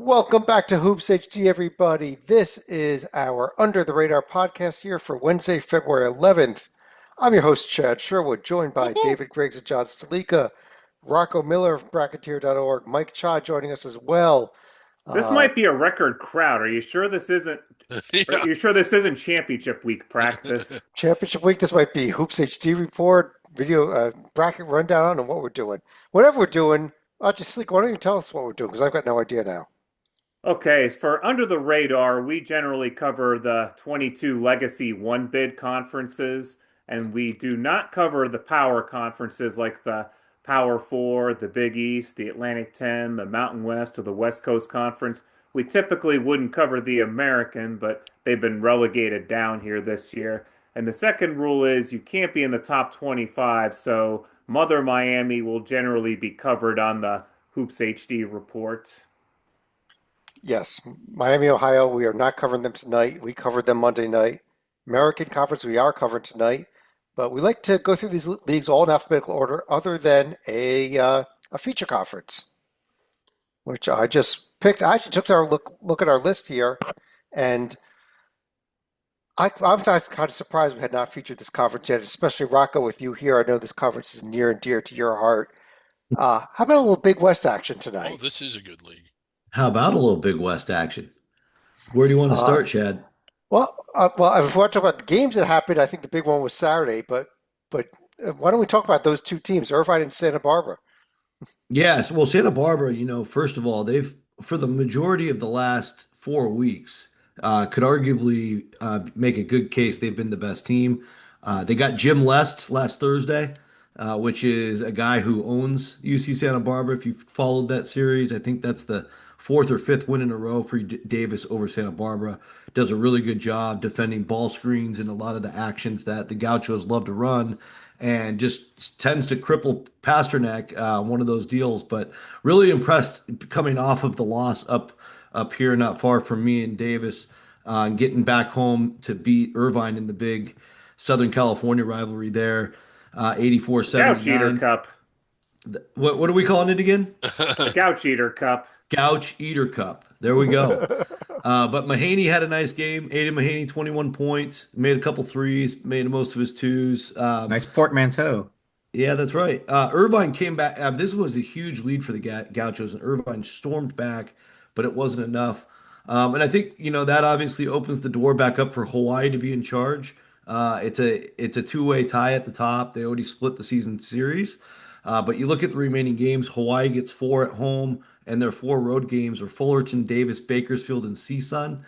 Welcome back to Hoops HD, everybody. This is our Under the Radar podcast here for Wednesday, February 11th. I'm your host, Chad Sherwood, joined by Woohoo! David Griggs and John Stalika, Rocco Miller of Bracketeer.org, Mike Cha joining us as well. This Uh, might be a record crowd. Are you sure this isn't? Are Yeah. you sure this isn't championship week practice? Championship week, this might be Hoops HD report, video bracket rundown on what we're doing. Whatever we're doing, just Stalika, why don't you tell us what we're doing? Because I've got no idea now. Okay, so for Under the Radar, we generally cover the 22 legacy one bid conferences, and we do not cover the power conferences like the Power Four, the Big East, the Atlantic 10, the Mountain West, or the West Coast Conference. We typically wouldn't cover the American, but they've been relegated down here this year. And the second rule is you can't be in the top 25, so Mother Miami will generally be covered on the Hoops HD report. Yes, Miami, Ohio, we are not covering them tonight. We covered them Monday night. American Conference, we are covering tonight. But we like to go through these leagues all in alphabetical order, other than a feature conference, which I just picked. I actually took our look at our list here, and I'm kind of surprised we had not featured this conference yet, especially Rocco with you here. I know this conference is near and dear to your heart. How about a little Big West action Oh, tonight? this is a good league. How about a little Big West action? Where do you want to Uh, start, Chad? before I talk about the games that happened, I think the big one was Saturday. But why don't we talk about those two teams, Irvine and Santa Barbara? Yes, well, Santa Barbara, first of all, they've, for the majority of the last 4 weeks, could arguably make a good case they've been the best team. They got Jim Lest last Thursday, which is a guy who owns UC Santa Barbara. If you followed that series, I think that's the fourth or fifth win in a row for Davis over Santa Barbara. Does a really good job defending ball screens and a lot of the actions that the Gauchos love to run, and just tends to cripple Pasternak, one of those deals. But really impressed coming off of the loss up here, not far from me and Davis, and getting back home to beat Irvine in the big Southern California rivalry there, Gouch Eater 84-79. Cup. What are we calling it again? The Gouch Eater Cup. Gouch Eater Cup. There we go. But Mahaney had a nice game. Aiden Mahaney, 21 points, made a couple threes, made most of his twos. Nice portmanteau. Yeah, that's right. Irvine came back. This was a huge lead for the Gauchos, and Irvine stormed back, but it wasn't enough. And I think that obviously opens the door back up for Hawaii to be in charge. It's a two-way tie at the top. They already split the season series, but you look at the remaining games. Hawaii gets four at home, and their four road games are Fullerton, Davis, Bakersfield, and CSUN.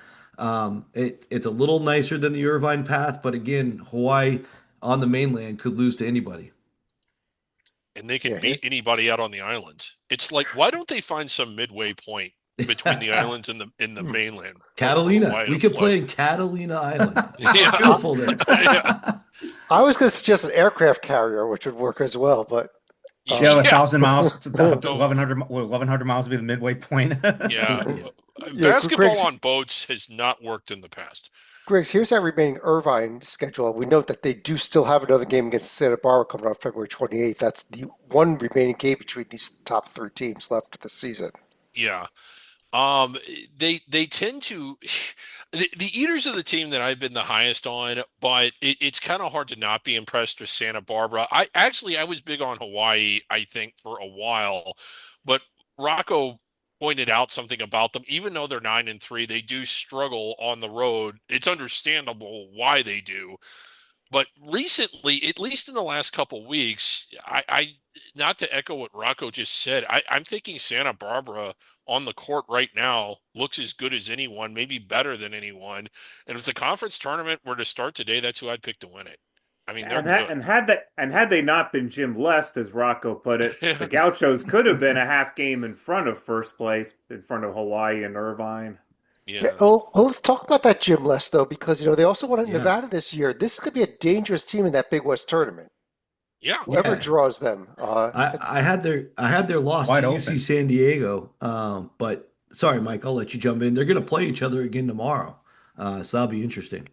It's a little nicer than the Irvine path, but again, Hawaii on the mainland could lose to anybody. And they can Yeah, beat anybody out on the islands. It's like, why don't they find some midway point between the islands and the mainland? Catalina. Hawaii We to could play in Catalina Island. It's Yeah. beautiful there. Yeah. I was going to suggest an aircraft carrier, which would work as well. But Yeah, Yeah. 1,000 miles, No. 1,100 miles would be the midway point. Yeah. yeah, Basketball Griggs, on boats has not worked in the past. Griggs, here's our remaining Irvine schedule. We note that they do still have another game against Santa Barbara coming up February 28th. That's the one remaining game between these top three teams left this season. Yeah. Um, they tend to the Eaters are the team that I've been the highest on, but it's kind of hard to not be impressed with Santa Barbara. I was big on Hawaii, I think, for a while, but Rocco pointed out something about them. Even though they're 9-3, they do struggle on the road. It's understandable why they do. But recently, at least in the last couple weeks, I not to echo what Rocco just said, I'm thinking Santa Barbara on the court right now looks as good as anyone, maybe better than anyone. And if the conference tournament were to start today, that's who I'd pick to win it. I mean, they're And ha good. and had they not been Jim Lest, as Rocco put it, the Yeah. Gauchos could have been a half game in front of first place, in front of Hawaii and Irvine. Yeah, Yeah. well, let's talk about that Jim Les though, because they also won at Yeah. Nevada this year. This could be a dangerous team in that Big West tournament. Yeah. Whoever Yeah, draws them. I had their loss to wide UC open. San Diego. But sorry, Mike, I'll let you jump in. They're going to play each other again tomorrow, so that'll be interesting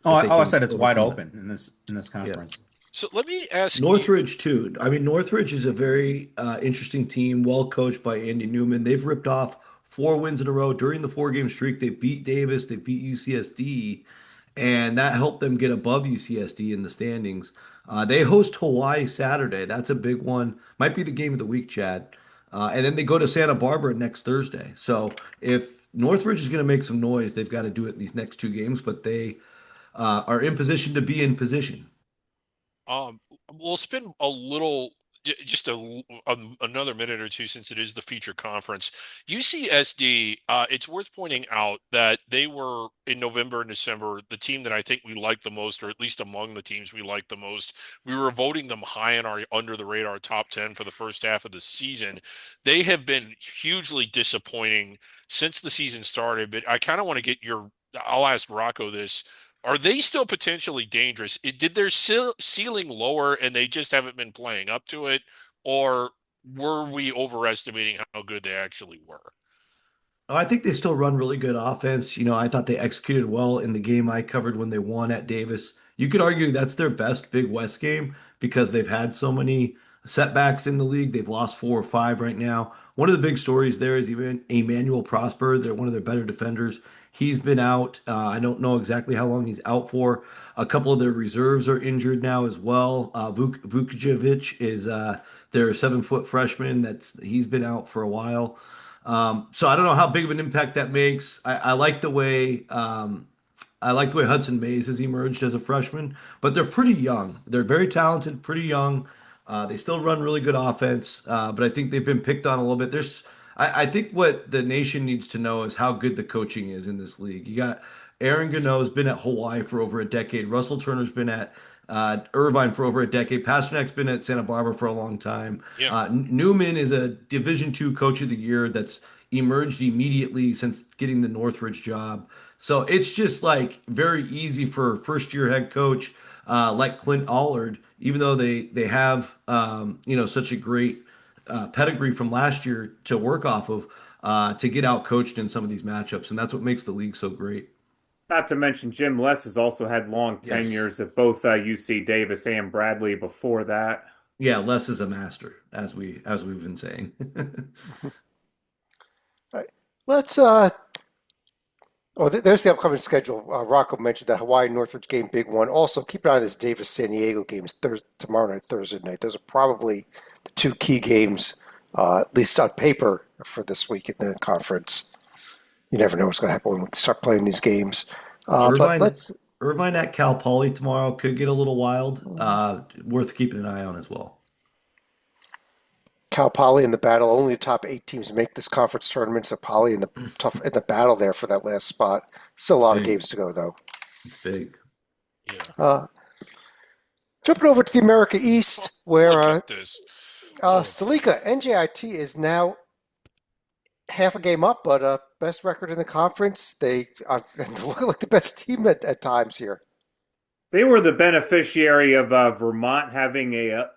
Oh, if I, they oh, I can said it's wide overcome that. open in this Yeah, conference. So let me ask you. Northridge too. I mean, Northridge is a very interesting team, well coached by Andy Newman. They've ripped off 4 wins in a row. During the 4-game streak, they beat Davis, they beat UCSD, and that helped them get above UCSD in the standings. They host Hawaii Saturday. That's a big one. Might be the game of the week, Chad. And then they go to Santa Barbara next Thursday. So if Northridge is going to make some noise, they've got to do it in these next 2 games, but they are in position to be in position. Um, we'll spend just another minute or two since it is the feature conference. UCSD, it's worth pointing out that they were in November and December the team that I think we like the most, or at least among the teams we like the most. We were voting them high in our under the radar top 10 for the first half of the season. They have been hugely disappointing since the season started, but I kind of want to get I'll ask Rocco this. Are they still potentially dangerous? Did their ceiling lower and they just haven't been playing up to it? Or were we overestimating how good they actually were? I think they still run really good offense. I thought they executed well in the game I covered when they won at Davis. You could argue that's their best Big West game because they've had so many setbacks in the league. They've lost 4 or 5 right now. One of the big stories there is even Emmanuel Prosper. They're one of their better defenders. He's been out. I don't know exactly how long he's out for. A couple of their reserves are injured now as well. Vukovic is their 7-foot freshman. He's been out for a while. So I don't know how big of an impact that makes. I like the way Hudson Mays has emerged as a freshman, but they're pretty young. They're very talented, pretty young. They still run really good offense, but I think they've been picked on a little bit. I think what the nation needs to know is how good the coaching is in this league. You got Aaron Gano's been at Hawaii for over a decade. Russell Turner's been at Irvine for over a decade. Pasternak's been at Santa Barbara for a long time. Yeah. Newman is a Division II Coach of the Year that's emerged immediately since getting the Northridge job. So it's just like very easy for first-year head coach like Clint Allard, even though they have such a great pedigree from last year to work off of to get out coached in some of these matchups, and that's what makes the league so great. Not to mention Jim Les has also had long Yes. tenures at both UC Davis and Bradley before that. Yeah, Les is a master, as we've been saying. All right. Let's there's the upcoming schedule. Rocco mentioned that Hawaii Northridge game, big one. Also, keep an eye on this Davis San Diego games tomorrow night, Thursday night. Those are probably the 2 key games, at least on paper, for this week in the conference. You never know what's going to happen when we start playing these games. But Irvine, let's Irvine at Cal Poly tomorrow could get a little wild. Worth keeping an eye on as well. Cal Poly in the battle. Only the top 8 teams make this conference tournament. So Poly in the battle there for that last spot. Still a lot of Big. games to go though. It's big. Yeah. Jumping over to the America East, where Look at this. Salika NJIT is now half a game up, but best record in the conference. They look like the best team at times here. They were the beneficiary of Vermont having a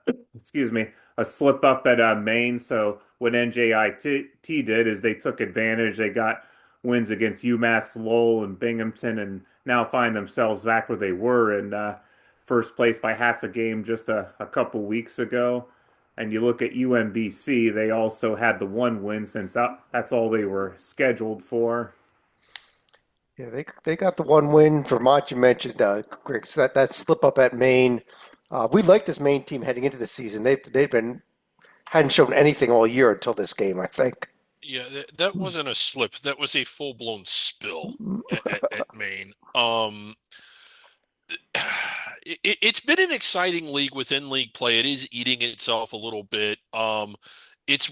slip up at Maine. So what NJIT did is they took advantage. They got wins against UMass Lowell and Binghamton, and now find themselves back where they were in first place by half a game just a couple weeks ago. And you look at UMBC, they also had the 1 win since that's all they were scheduled for. Yeah, they got the 1 win. Vermont, you mentioned, Greg. So that slip up at Maine. We like this Maine team heading into the season. Hadn't shown anything all year until this game, I think. Yeah, that wasn't a slip. That was a full-blown spill at Maine. It's been an exciting league within league play. It is eating itself a little bit. It's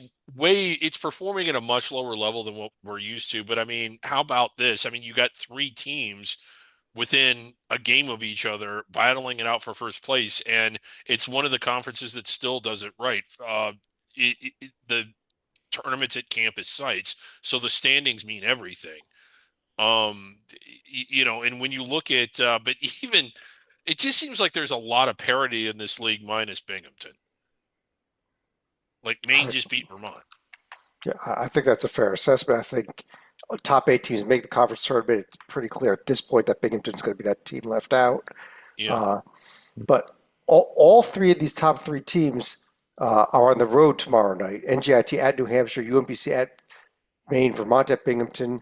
performing at a much lower level than what we're used to. But I mean, how about this? I mean, you got 3 teams within a game of each other battling it out for first place, and it's one of the conferences that still does it right. The tournaments at campus sites, so the standings mean everything. And when you look at, but even it just seems like there's a lot of parity in this league minus Binghamton. Like Maine just beat Vermont. Yeah, I think that's a fair assessment. I think top 8 teams make the conference tournament. It's pretty clear at this point that Binghamton's going to be that team left out. Yeah. But all 3 of these top 3 teams are on the road tomorrow night. NJIT at New Hampshire, UMBC at Maine, Vermont at Binghamton,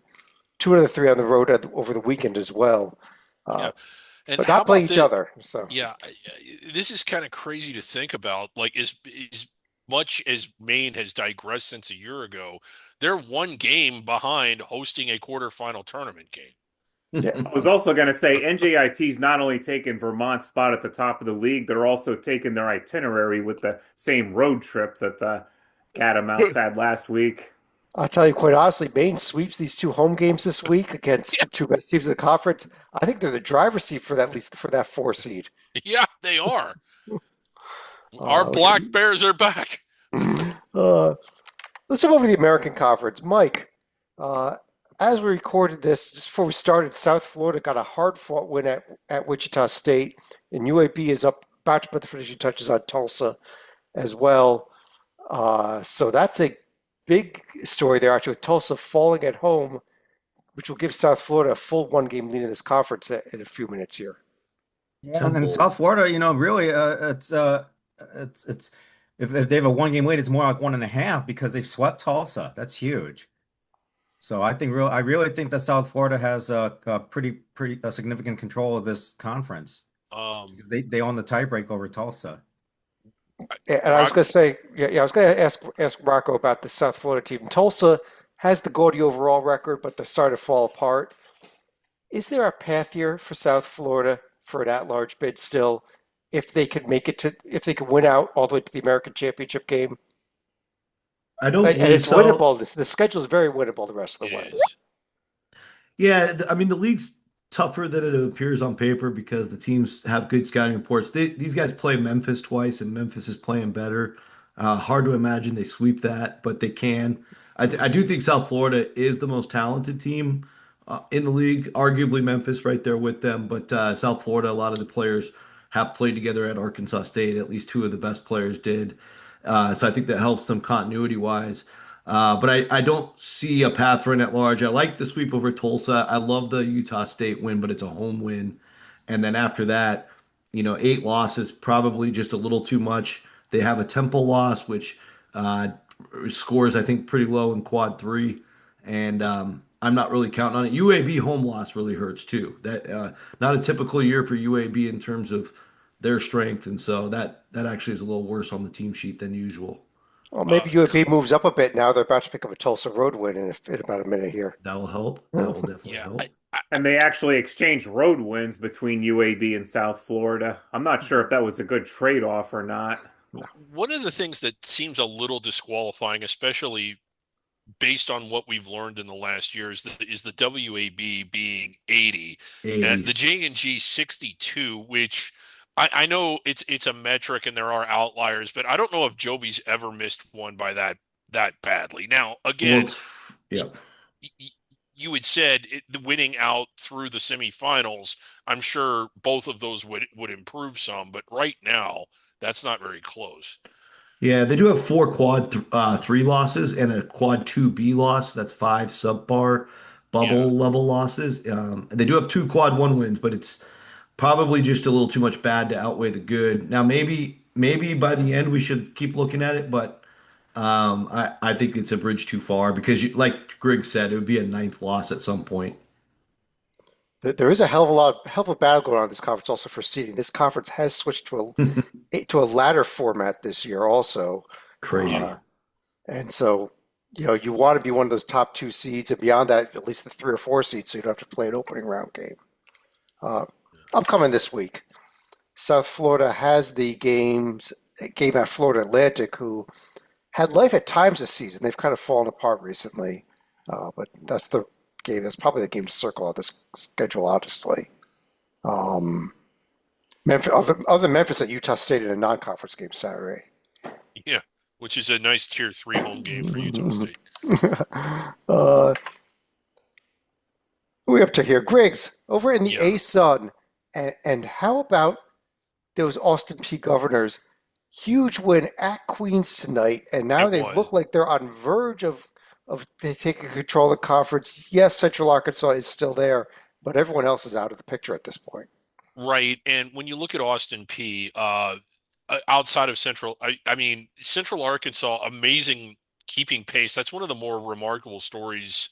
two out of the three on the road over the weekend as well. Yeah. Uh, And but how not playing about each the other. So Yeah, this is kind of crazy to think about. Like, as much as Maine has digressed since a year ago, they're one game behind hosting a quarterfinal tournament game. yeah, I was also going to say NJIT's not only taking Vermont's spot at the top of the league, they're also taking their itinerary with the same road trip that the Catamounts had last week. I'll tell you quite honestly, Maine sweeps these two home games this week against Yeah, the two best teams in the conference. I think they're the driver's seat for that, at least for that 4 seed. yeah, they are. Our Uh, Black Bears are back. uh, let's move over to the American Conference. Mike, uh, as we recorded this, just before we started, South Florida got a hard-fought win at Wichita State, and UAB is about to put the finishing touches on Tulsa as well. So that's a big story there, actually, with Tulsa falling at home, which will give South Florida a full one-game lead in this conference in a few minutes here. Yeah, and Temple. South Florida, really, it's if they have a 1 game lead, it's more like 1.5 because they've swept Tulsa. That's huge. So I really think that South Florida has a pretty significant control of this conference Um, because they own the tiebreak over Tulsa. And I was Rock, going to say, yeah, I was going to ask Rocco about the South Florida team. Tulsa has the gaudy overall record, but they're starting to fall apart. Is there a path here for South Florida for an at-large bid still, if they could make it to, if they could win out all the way to the American Championship game? I don't And believe it's so. winnable. The schedule is very winnable the rest of the way. it is. Yeah, I mean the league's tougher than it appears on paper because the teams have good scouting reports. These guys play Memphis twice, and Memphis is playing better. Hard to imagine they sweep that, but they can. I do think South Florida is the most talented team in the league. Arguably Memphis right there with them, but South Florida, a lot of the players have played together at Arkansas State. At least two of the best players did. So I think that helps them continuity wise. But I don't see a path for an at large. I like the sweep over Tulsa. I love the Utah State win, but it's a home win. And then after that, 8 losses, probably just a little too much. They have a Temple loss, which uh, scores, I think, pretty low in quad three. And I'm not really counting on it. UAB home loss really hurts too. That not a typical year for UAB in terms of their strength. And so that actually is a little worse on the team sheet than usual. Well, Uh, maybe UAB moves up a bit now. They're about to pick up a Tulsa road win in about a minute here. That will help. That will definitely yeah, help. And they actually exchanged road wins between UAB and South Florida. I'm not sure if that was a good trade-off or not. one of the things that seems a little disqualifying, especially based on what we've learned in the last year, is the WAB being 80, 80. the J&G 62, which I know it's a metric and there are outliers, but I don't know if Joby's ever missed one by that badly. Now, Well, again, yeah. you had said the winning out through the semifinals. I'm sure both of those would improve some, but right now that's not very close. Yeah, they do have four quad three losses and a quad 2B loss. That's five subpar Yeah. bubble level losses. They do have two quad one wins, but it's probably just a little too much bad to outweigh the good. Now, maybe by the end we should keep looking at it, but I think it's a bridge too far because, like Greg said, it would be a ninth loss at some point. There is a hell of a battle going on in this conference also for seeding. This conference has switched to a ladder format this year also. Crazy. Uh, and so, you want to be one of those top two seeds, and beyond that, at least the 3 or 4 seeds, so you don't have to play an opening round game. Uh, Upcoming this week, South Florida has the game at Florida Atlantic, who had life at times this season. They've kind of fallen apart recently, but that's the game. That's probably the game to circle out this schedule, honestly. Um, Memphis, other than Memphis at Utah State in a non-conference game Saturday. Yeah, which is a nice tier 3 home game for Utah State. uh, who are we up to here? Griggs, over in the Yeah, A-Sun. And how about those Austin P Governors? Huge win at Queens tonight, and now it they was. look like they're on verge of they taking control of the conference. Yes, Central Arkansas is still there, but everyone else is out of the picture at this point. Right. And when you look at Austin P, outside of Central, I mean, Central Arkansas, amazing keeping pace. That's one of the more remarkable stories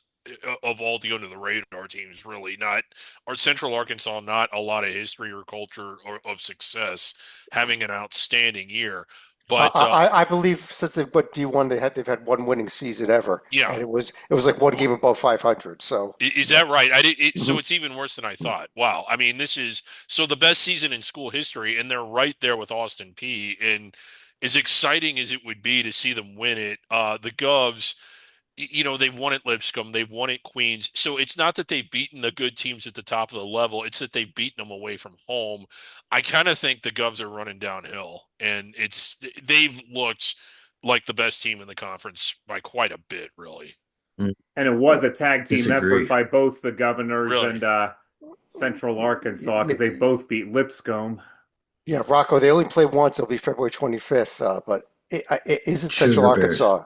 of all the under the radar teams. Really, not our Central Arkansas, not a lot of history or culture of success, having an outstanding year. But I believe since they've put D1, they've had one winning season ever, yeah, and it was like one game above 500. So is that right? So mhm. it's even worse than I thought. Wow. I mean, this is so the best season in school history, and they're right there with Austin P. And as exciting as it would be to see them win it, the Govs, they've won at Lipscomb, they've won at Queens. So it's not that they've beaten the good teams at the top of the level, it's that they've beaten them away from home. I kind of think the Govs are running downhill, and they've looked like the best team in the conference by quite a bit, really. Mm, And it was a tag team effort disagree. by both the Governors Really. and Central Arkansas because they both beat Lipscomb. Yeah, Rocco, they only play once. It'll be February 25th, but it isn't Central Sugar Bears. Arkansas.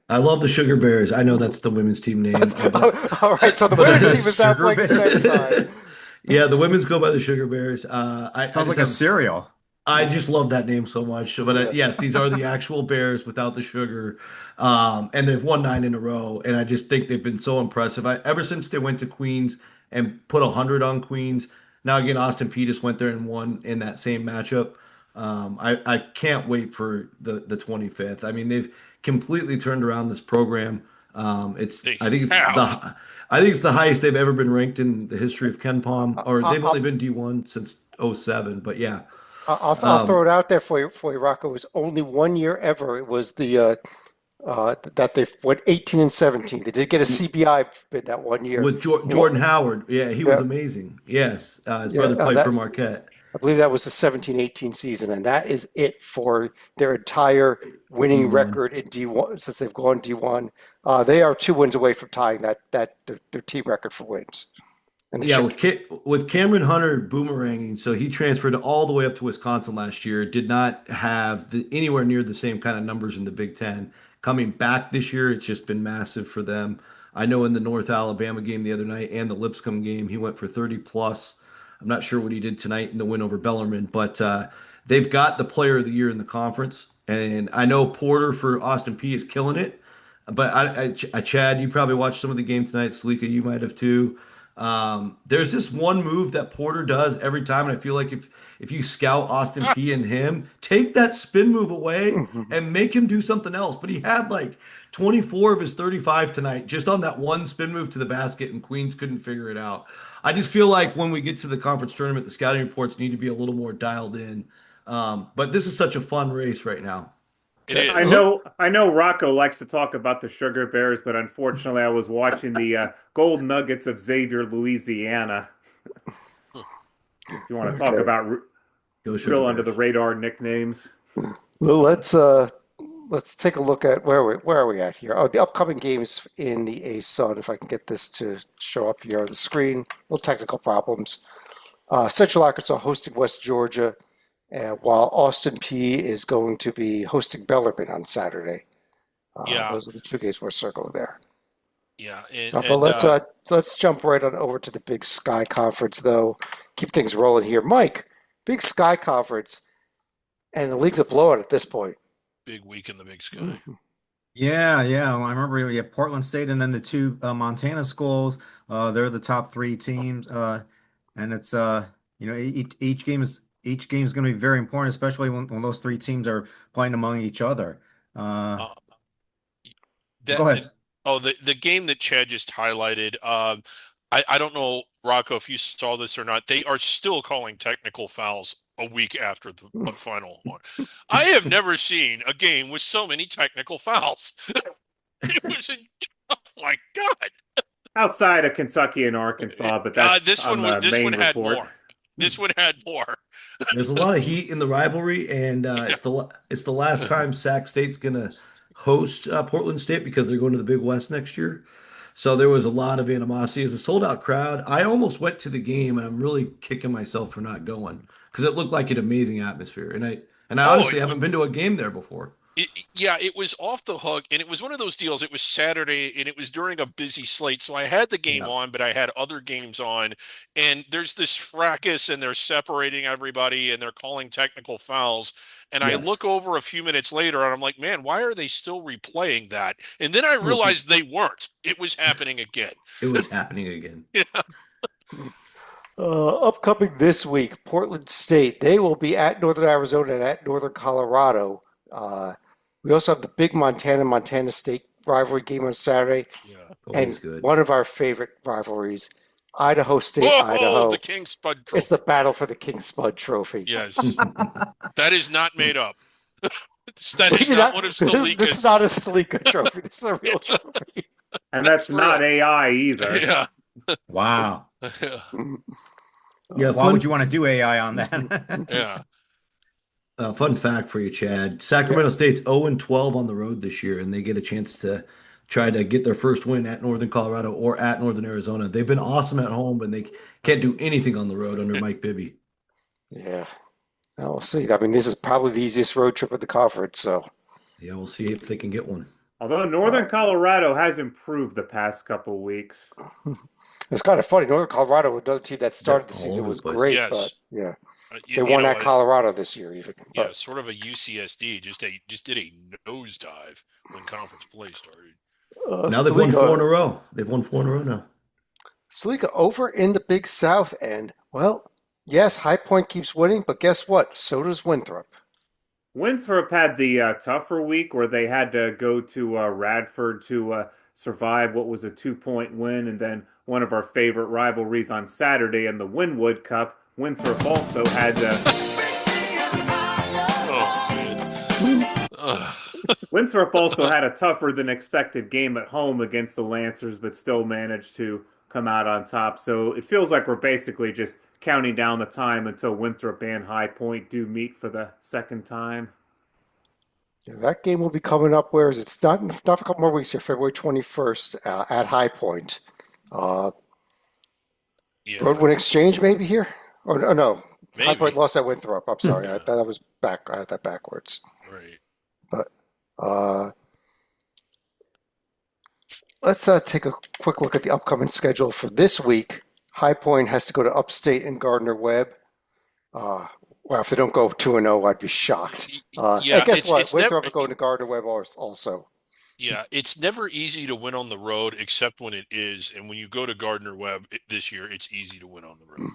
I love the Sugar Bears. I know that's the women's team name, but All right, so the but women's team is now Sugar playing the men's side. yeah, the women's go by the Sugar Bears. I Sounds just like a have cereal. I just love that name so much. So, but Yeah. yes, these are the actual Bears without the sugar, and they've won 9 in a row. And I just think they've been so impressive. Ever since they went to Queens and put 100 on Queens. Now again, Austin Peay just went there and won in that same matchup. I can't wait for the 25th. I mean, they've completely turned around this program. It's They I think it's have. the highest they've ever been ranked in the history of Ken Palm, or they've only I'll, been D1 since '07. But yeah. I'll throw Um, it out there for you, Rocco. It was only 1 year ever. It was that they went 18 and 17. They did get a CBI bid that 1 year. with Jordan Howard. Yeah, he was Yeah, amazing. Yes, his yeah. brother played for Marquette. I believe that was the 17-18 season, and that is it for their entire winning D1. record in D1 since they've gone D1. They are 2 wins away from tying their team record for wins. And they Yeah, should. with Cameron Hunter boomeranging, so he transferred all the way up to Wisconsin last year. Did not have anywhere near the same kind of numbers in the Big Ten. Coming back this year, it's just been massive for them. I know in the North Alabama game the other night and the Lipscomb game, he went for 30 plus. I'm not sure what he did tonight in the win over Bellarmine, but they've got the player of the year in the conference. And I know Porter for Austin P is killing it. But Chad, you probably watched some of the game tonight. Salika, you might have too. There's this one move that Porter does every time, and I feel like if you scout Austin P and him, take that spin move away and make him do something else. But he had like 24 of his 35 tonight just on that one spin move to the basket, and Queens couldn't figure it out. I just feel like when we get to the conference tournament, the scouting reports need to be a little more dialed in. But this is such a fun race right now. It I is. know, I know Rocco likes to talk about the Sugar Bears, but unfortunately, I was watching the Gold Nuggets of Xavier, Louisiana. If you want to talk Okay. about Go Sugar real under the Bears. radar nicknames. Well, let's take a look at where are we at here? Oh, the upcoming games in the ASUN. If I can get this to show up here on the screen. Little technical problems. Central Arkansas hosting West Georgia, while Austin P is going to be hosting Bellarmine on Saturday. Yeah, Those are the two games we're circling there. yeah, But let's jump right on over to the Big Sky Conference, though. Keep things rolling here, Mike. Big Sky Conference, and the league's a blowout at this point. big week in the Big Sky. Yeah, yeah. I remember you have Portland State and then the two Montana schools. They're the top three teams. And it's each game is going to be very important, especially when those three teams are playing among each other. Uh, Go that ahead. the game that Chad just highlighted. I don't know, Rocco, if you saw this or not. They are still calling technical fouls a week after the final one. I have never seen a game with so many technical fouls. It was oh my God. Outside of Kentucky and Arkansas, but that's on the This one main had report. more. This one had more. There's a lot of heat in the rivalry, and Yeah. it's the last time Sac State's gonna host Portland State because they're going to the Big West next year. So there was a lot of animosity. As a sold out crowd, I almost went to the game, and I'm really kicking myself for not going because it looked like an amazing atmosphere. And I Oh, honestly haven't been to a game there before. Yeah, it was off the hook, and it was one of those deals. It was Saturday, and it was during a busy slate, so I had the game Yeah. on, but I had other games on. And there's this fracas, and they're separating everybody, and they're calling technical fouls. And I look Yes. over a few minutes later, and I'm like, man, why are they still replaying that? And then I realized they weren't. It was happening again. It was happening again. Yeah. Upcoming this week, Portland State. They will be at Northern Arizona and at Northern Colorado. Uh, we also have the big Montana State rivalry game on Saturday, Yeah. Always and good. one of our favorite rivalries, Idaho State, Whoa, the Idaho. King Spud It's the Trophy. battle for the King Spud Trophy. Yes, that is not made up. That We is did not not, one of this is Stalika's. not a Salika trophy. This is a real trophy. And That's that's not real. AI either. Yeah. Wow. Yeah, Why would you want to do AI on that? Yeah. fun fact for you, Chad. Yeah. Sacramento State's 0-12 on the road this year, and they get a chance to try to get their first win at Northern Colorado or at Northern Arizona. They've been awesome at home, but they can't do anything on the road under Mike Bibby. Yeah. Now we'll see. I mean, this is probably the easiest road trip of the conference, so Yeah, we'll see if they can get one. Although Northern Colorado has improved the past couple weeks. it's kind of funny. Northern Colorado, another team that started the all season, over was the place. great, but Yes. yeah, You, they you won know, at Colorado this year, even. yeah, But sort of a UCSD. Just did a nosedive when conference play started. Now they've won 4 in a Salika, row. They've won 4 in a row now. Salika over in the Big South end. Well, yes, High Point keeps winning, but guess what? So does Winthrop. Winthrop had the tougher week where they had to go to Radford to survive what was a 2-point win, and then one of our favorite rivalries on Saturday in the Winwood Cup. Winthrop also had to Oh man. Ugh. Winthrop also had a tougher than expected game at home against the Lancers, but still managed to come out on top. So it feels like we're basically just counting down the time until Winthrop and High Point do meet for the second time. Yeah, that game will be coming up. Where is it? It's not for a couple more weeks here. February 21st at High Point. Uh, Yeah, Roadwin Exchange maybe here? Or no, High Point maybe. lost at Winthrop. I'm sorry, Yeah, I thought that was back. I had that backwards. right. But uh, let's take a quick look at the upcoming schedule for this week. High Point has to go to Upstate and Gardner Webb. Uh, well, if they don't go 2-0, I'd be shocked. And Yeah, guess it's what? it's never. Winthrop are going to Gardner Webb also. Yeah, it's never easy to win on the road, except when it is. And when you go to Gardner Webb this year, it's easy to win on the road.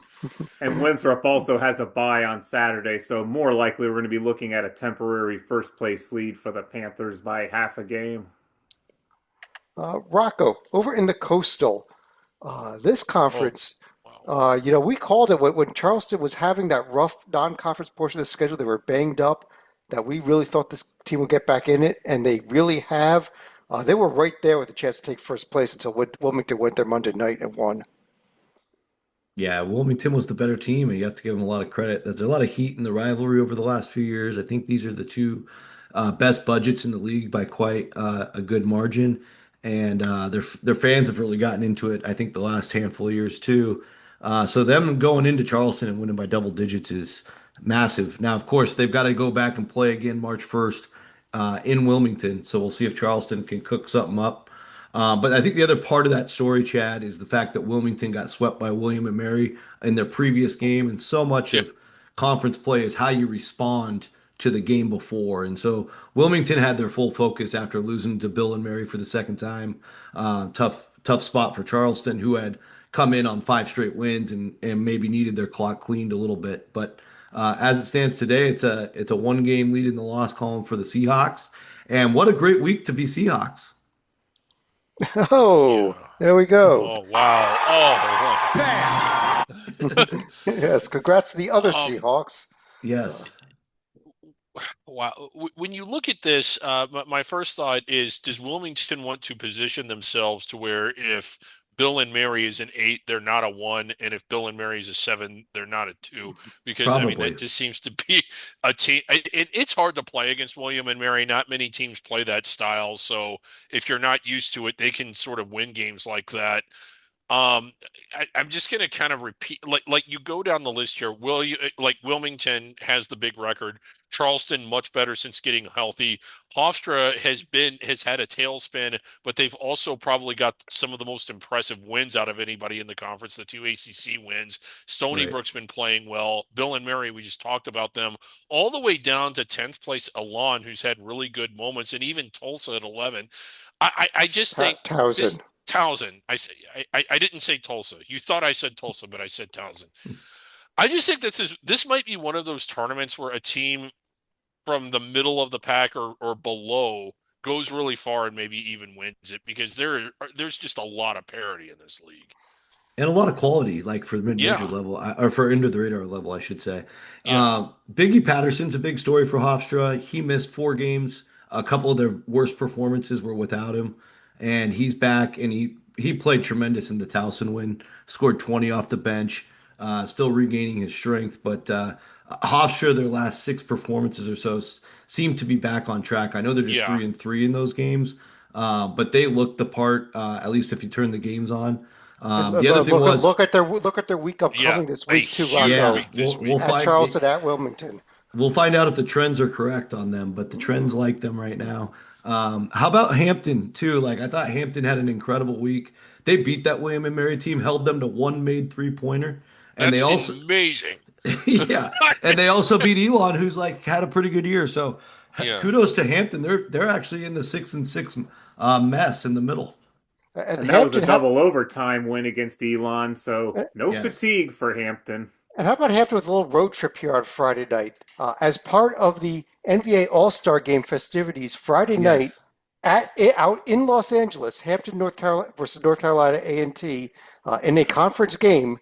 And Winthrop also has a bye on Saturday, so more likely we're going to be looking at a temporary first place lead for the Panthers by half a game. Rocco, over in the Coastal, this Oh, conference, wow. we called it when Charleston was having that rough non-conference portion of the schedule. They were banged up. That we really thought this team would get back in it, and they really have. They were right there with a chance to take first place until Wilmington went there Monday night and won. Yeah, Wilmington was the better team, and you have to give them a lot of credit. There's a lot of heat in the rivalry over the last few years. I think these are the two best budgets in the league by quite a good margin, and their fans have really gotten into it. I think the last handful of years too. So them going into Charleston and winning by double digits is massive. Now, of course, they've got to go back and play again March 1st in Wilmington. So we'll see if Charleston can cook something up. But I think the other part of that story, Chad, is the fact that Wilmington got swept by William and Mary in their previous game, and so much Yeah, of conference play is how you respond to the game before. And so Wilmington had their full focus after losing to Bill and Mary for the second time. Tough spot for Charleston, who had come in on 5 straight wins and maybe needed their clock cleaned a little bit. But as it stands today, it's a 1 game lead in the loss column for the Seahawks. And what a great week to be Seahawks. Oh, yeah. there we go. Oh, wow. Yes, congrats to the other Oh, Seahawks. Yes. wow. When you look at this, my first thought is, does Wilmington want to position themselves to where if Bill and Mary is an 8, they're not a 1, and if Bill and Mary is a 7, they're not a 2? Because I mean, that Probably. just seems to be a team. It's hard to play against William and Mary. Not many teams play that style. So if you're not used to it, they can sort of win games like that. Um, I'm just going to kind of repeat, like you go down the list here. Will you like Wilmington has the big record. Charleston much better since getting healthy. Hofstra has had a tailspin, but they've also probably got some of the most impressive wins out of anybody in the conference. The two ACC wins. Stony Right. Brook's been playing well. Bill and Mary, we just talked about them, all the way down to 10th place Alon, who's had really good moments, and even Tulsa at 11. I just think this. Towson. Towson. I didn't say Tulsa. You thought I said Tulsa, but I said Towson. I just think this might be one of those tournaments where a team from the middle of the pack or below goes really far and maybe even wins it because there's just a lot of parity in this league. And a lot of quality, like for the mid-major Yeah, level, or for under the radar level, I should say. yeah, Biggie Patterson's a big story for Hofstra. He missed 4 games. A couple of their worst performances were without him, and he's back. And he played tremendous in the Towson win. Scored 20 off the bench, still regaining his strength. But Hofstra, their last 6 performances or so, seem to be back on track. I know they're just yeah. 3-3 in those games, but they looked the part. At least if you turn the games on. The other thing was. Look at their week Yeah, upcoming this a week too, huge Rocco. Yeah, week we'll this we'll week. At find Charleston, at Wilmington. we'll find out if the trends are correct on them, but the trends like them right now. How about Hampton too? Like I thought Hampton had an incredible week. They beat that William and Mary team, held them to one made 3-pointer, and they That's also amazing. yeah, and they also beat Elon, who's like had a pretty good year. So Yeah. kudos to Hampton. They're actually in the 6-6 mess in the middle. And And that was a Hampton, how, double overtime win against Elon, so no Yes. fatigue for Hampton. and how about Hampton with a little road trip here on Friday night? As part of the NBA All-Star Game festivities, Friday night Yes. out in Los Angeles, Hampton, North Carolina versus North Carolina A&T in a conference game.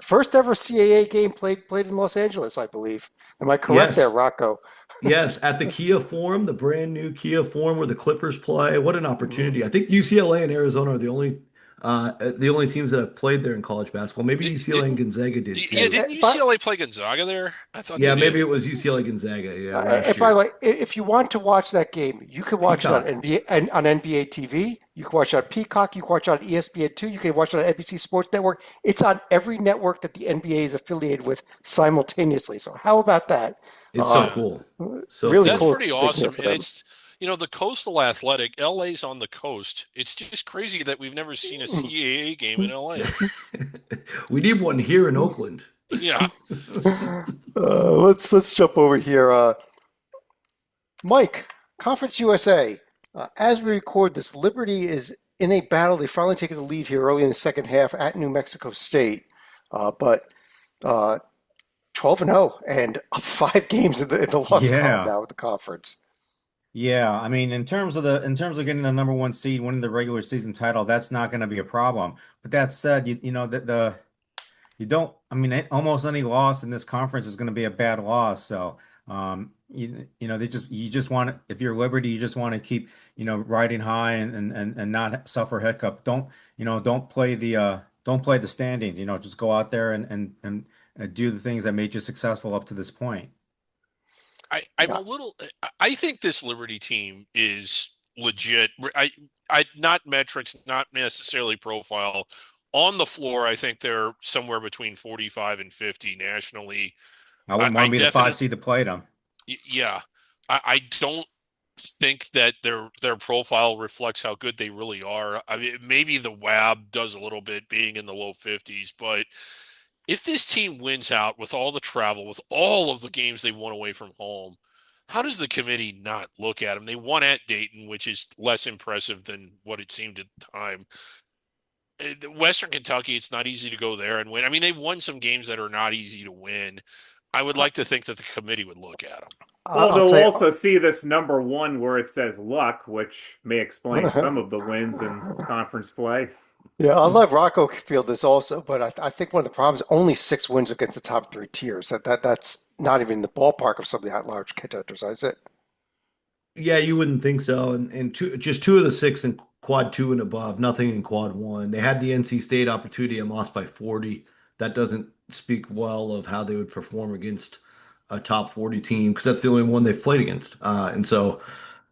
First ever CAA game played in Los Angeles, I believe. Am I correct there, Yes. Rocco? Yes, at the Kia Forum, the brand new Kia Forum where the Clippers play. What an opportunity. I think UCLA and Arizona are the only teams that have played there in college basketball. Maybe Di- UCLA and Didn't Gonzaga did yeah, too. didn't But UCLA play Gonzaga there? I thought they Yeah, maybe did. it was UCLA Gonzaga, yeah, And last by the year. way, if you want to watch that game, you can watch it on Peacock. NBA and on NBA TV. You can watch it on Peacock. You can watch it on ESPN2. You can watch it on NBC Sports Network. It's on every network that the NBA is affiliated with simultaneously. So how about that? It's so Uh, Yeah. cool. So really That's cool. cool pretty thing here awesome. for And them. the Coastal Athletic, LA's on the coast. It's just crazy that we've never seen a CAA game in LA. We need one here in Oakland. Yeah. Let's jump over here. Mike, Conference USA. As we record this, Liberty is in a battle. They finally taken the lead here early in the second half at New Mexico State, but uh, 12-0 and 5 games in the loss column Yeah. now with the conference. Yeah, I mean, in terms of getting the number one seed, winning the regular season title, that's not going to be a problem. But that said, you know that the you don't. I mean, almost any loss in this conference is going to be a bad loss. So, you know, you just want to, if you're Liberty, you just want to keep riding high and not suffer hiccup. Don't play don't play the standings. Just go out there and do the things that made you successful up to this point. I'm Yeah. a little I think this Liberty team is legit. I not metrics, not necessarily profile. On the floor, I think they're somewhere between 45 and 50 nationally. I I, wouldn't want I to be the five definitely seed to play them. yeah. I don't think that their profile reflects how good they really are. I mean, maybe the WAB does a little bit being in the low 50s, but if this team wins out with all the travel, with all of the games they won away from home, how does the committee not look at them? They won at Dayton, which is less impressive than what it seemed at the time. Western Kentucky, it's not easy to go there and win. I mean, they've won some games that are not easy to win. I would like to think that the committee would look at them. Well, I'll they'll tell also see this number one where it says luck, which may explain some you. of the wins in conference play. Yeah, I'll let Rocco feel this also, but I think one of the problems only 6 wins against the top three tiers. That's not even in the ballpark of some of the at-large contenders, is it? Yeah, you wouldn't think so. And just 2 of the 6 in quad two and above, nothing in quad one. They had the NC State opportunity and lost by 40. That doesn't speak well of how they would perform against a top 40 team because that's the only one they've played against. And so,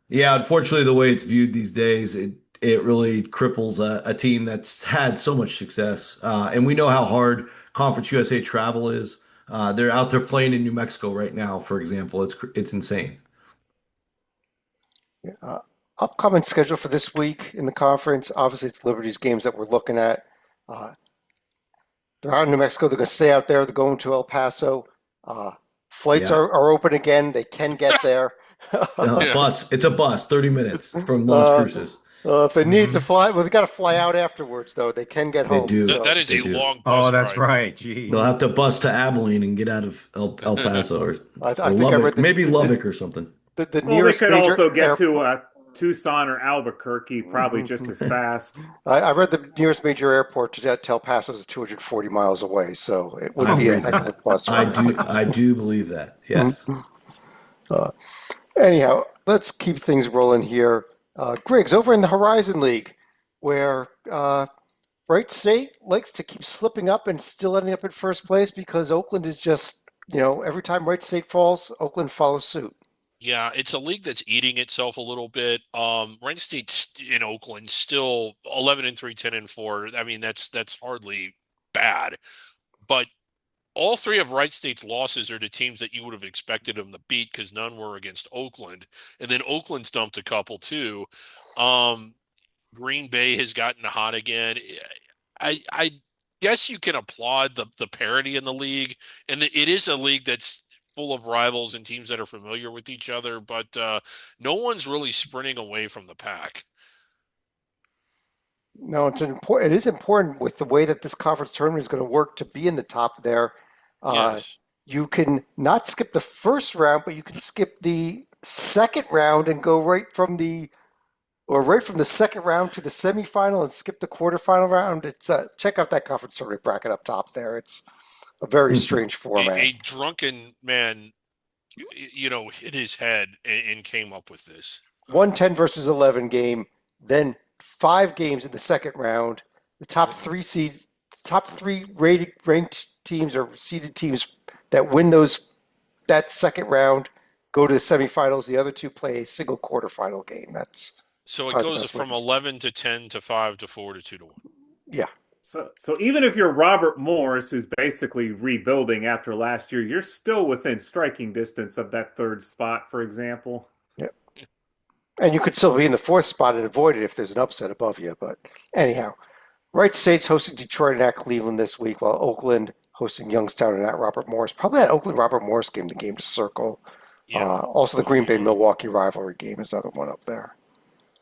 yeah, unfortunately, the way it's viewed these days, it really cripples a team that's had so much success. And we know how hard Conference USA travel is. They're out there playing in New Mexico right now, for example. It's insane. Uh, Upcoming schedule for this week in the conference. Obviously, it's Liberty's games that we're looking at. Uh, they're out in New Mexico. They're going to stay out there. They're going to El Paso. Flights Yeah. are open again. They can get there. Yeah. Bus. It's a bus, 30 minutes from Las Uh, Cruces. if they need to Mhm. fly, well, they got to fly out afterwards, though. They can get They home. do. That So is They a do. long Oh, bus that's ride. right. They'll Jeez. have to bus to Abilene and get out of El Paso I or think I read Lubbock, maybe Lubbock or something. the Well, they nearest could major also get to airport. Tucson or Albuquerque probably just as fast. I read the nearest major airport to El Paso is 240 miles away, so it would I be a believe heck of a that. bus ride. I do believe that. Yes. Uh, Anyhow, let's keep things rolling here. Griggs, over in the Horizon League, where Wright State likes to keep slipping up and still ending up in first place because Oakland is just, every time Wright State falls, Oakland follows suit. Yeah, it's a league that's eating itself a little bit. Wright State's in Oakland still 11-3, 10-4. I mean, that's hardly bad. But all three of Wright State's losses are to teams that you would have expected them to beat because none were against Oakland. And then Oakland's dumped a couple too. Um, Green Bay has gotten hot again. I guess you can applaud the parity in the league, and it is a league that's full of rivals and teams that are familiar with each other, but no one's really sprinting away from the pack. No, it is important with the way that this conference tournament is going to work to be in the top there. Uh, Yes. you can not skip the first round, but you can skip the second round and go right from the second round to the semifinal and skip the quarterfinal round. It's check out that conference tournament bracket up top there. It's a very strange format. A drunken man, hit his head and came up with this. 110 versus 11 game, then 5 games in the second round. The top three ranked teams or seeded teams that win that second round go to the semifinals. The other two play a single quarterfinal game. That's So it probably the goes best way from to. 11 to 10 to 5 to 4 to 2 to 1. Yeah. So even if you're Robert Morris, who's basically rebuilding after last year, you're still within striking distance of that third spot, for example. Yeah. And you could still be in the fourth spot and avoid it if there's an upset above you. But anyhow, Wright State's hosting Detroit and at Cleveland this week, while Oakland hosting Youngstown and at Robert Morris. Probably that Oakland Robert Morris game, the game to circle. Yeah. Also, the Green Bay Milwaukee rivalry game is another one up there.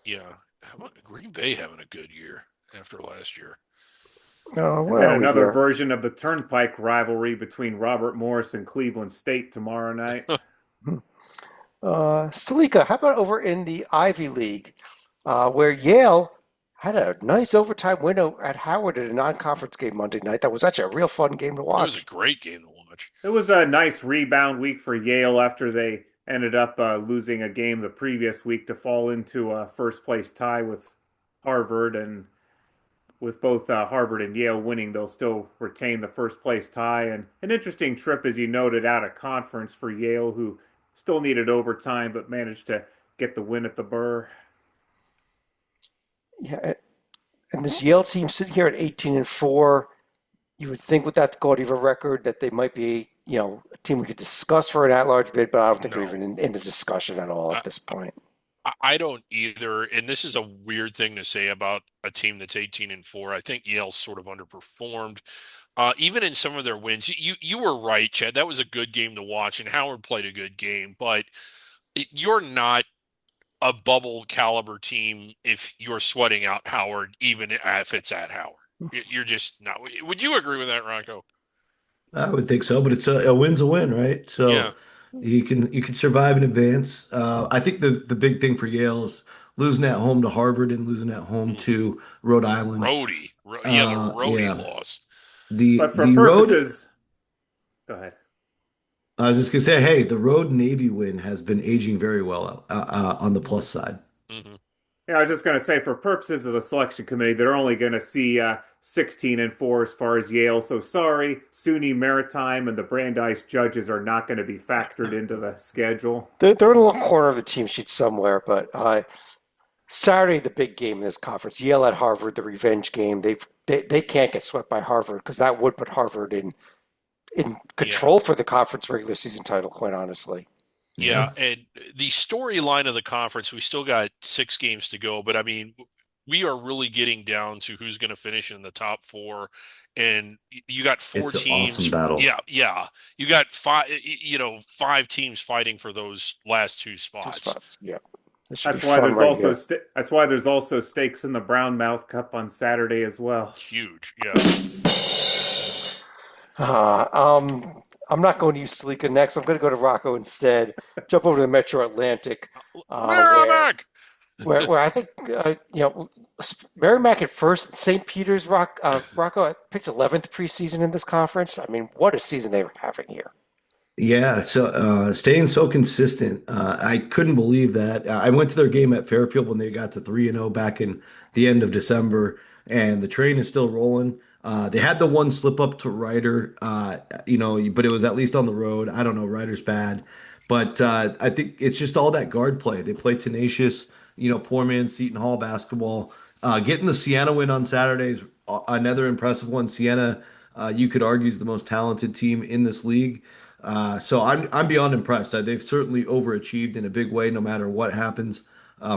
Yeah. How about Green Bay having a good year after last year? And then another version of the Turnpike rivalry between Robert Morris and Cleveland State tomorrow night. Stalika, how about over in the Ivy League, where Yale had a nice overtime win at Howard in a non-conference game Monday night. That was actually a real fun game to It was watch. a great game to watch. It was a nice rebound week for Yale after they ended up losing a game the previous week to fall into a first place tie with Harvard. And with both Harvard and Yale winning, they'll still retain the first place tie. And an interesting trip, as you noted, out of conference for Yale, who still needed overtime but managed to get the win at the Burr. Yeah, and this Yale team sitting here at 18-4, you would think with that Gaudiva record that they might be, a team we could discuss for an at-large bid, but I don't think they're No. even in the discussion at all I, at this point. I don't either. And this is a weird thing to say about a team that's 18-4. I think Yale's sort of underperformed. Even in some of their wins, you were right, Chad. That was a good game to watch, and Howard played a good game. But you're not a bubble caliber team if you're sweating out Howard, even if it's at Howard. You're just not. Would you agree with that, Rocco? I would think so, but it's a win's a win, right? So Yeah. you can survive in advance. I think the big thing for Yale is losing at home to Harvard and losing at home to Rhode Island. Rhodey. Yeah, the Rhodey Yeah. loss. But for The road. purposes, go ahead. I was just gonna say, hey, the road Navy win has been aging very well on the plus side. Hmm. Yeah, I was just going to say, for purposes of the selection committee, they're only going to see 16-4 as far as Yale. So sorry, SUNY Maritime and the Brandeis judges are not going to be factored into the schedule. They're in a little corner of the team sheet somewhere, but Saturday, the big game in this conference, Yale at Harvard, the revenge game. They can't get swept by Harvard because that would put Harvard in Yeah. control for the conference regular season title, quite honestly. Yeah, and the storyline of the conference, we still got 6 games to go, but I mean, we are really getting down to who's going to finish in the top 4, and you got 4 It's an teams. awesome battle. Yeah, you got 5 teams fighting for those last 2 Two spots. spots. Yeah. This should That's be why fun there's right also here. that's why there's also stakes in the Brown Mouth Cup on Saturday as well. Huge, yeah. I'm not going to use Salika next. I'm going to go to Rocco instead. Jump over to the Metro Atlantic, Merrimack! where I think Merrimack at first, St. Peter's. Rocco I picked 11th preseason in this conference. I mean, what a season they were having here. Yeah, so staying so consistent, I couldn't believe that. I went to their game at Fairfield when they got to 3-0 back in the end of December, and the train is still rolling. They had the one slip up to Ryder, but it was at least on the road. I don't know, Ryder's bad, but I think it's just all that guard play. They play tenacious, poor man Seton Hall basketball. Getting the Siena win on Saturday is another impressive one. Siena, you could argue, is the most talented team in this league. So I'm beyond impressed. They've certainly overachieved in a big way, no matter what happens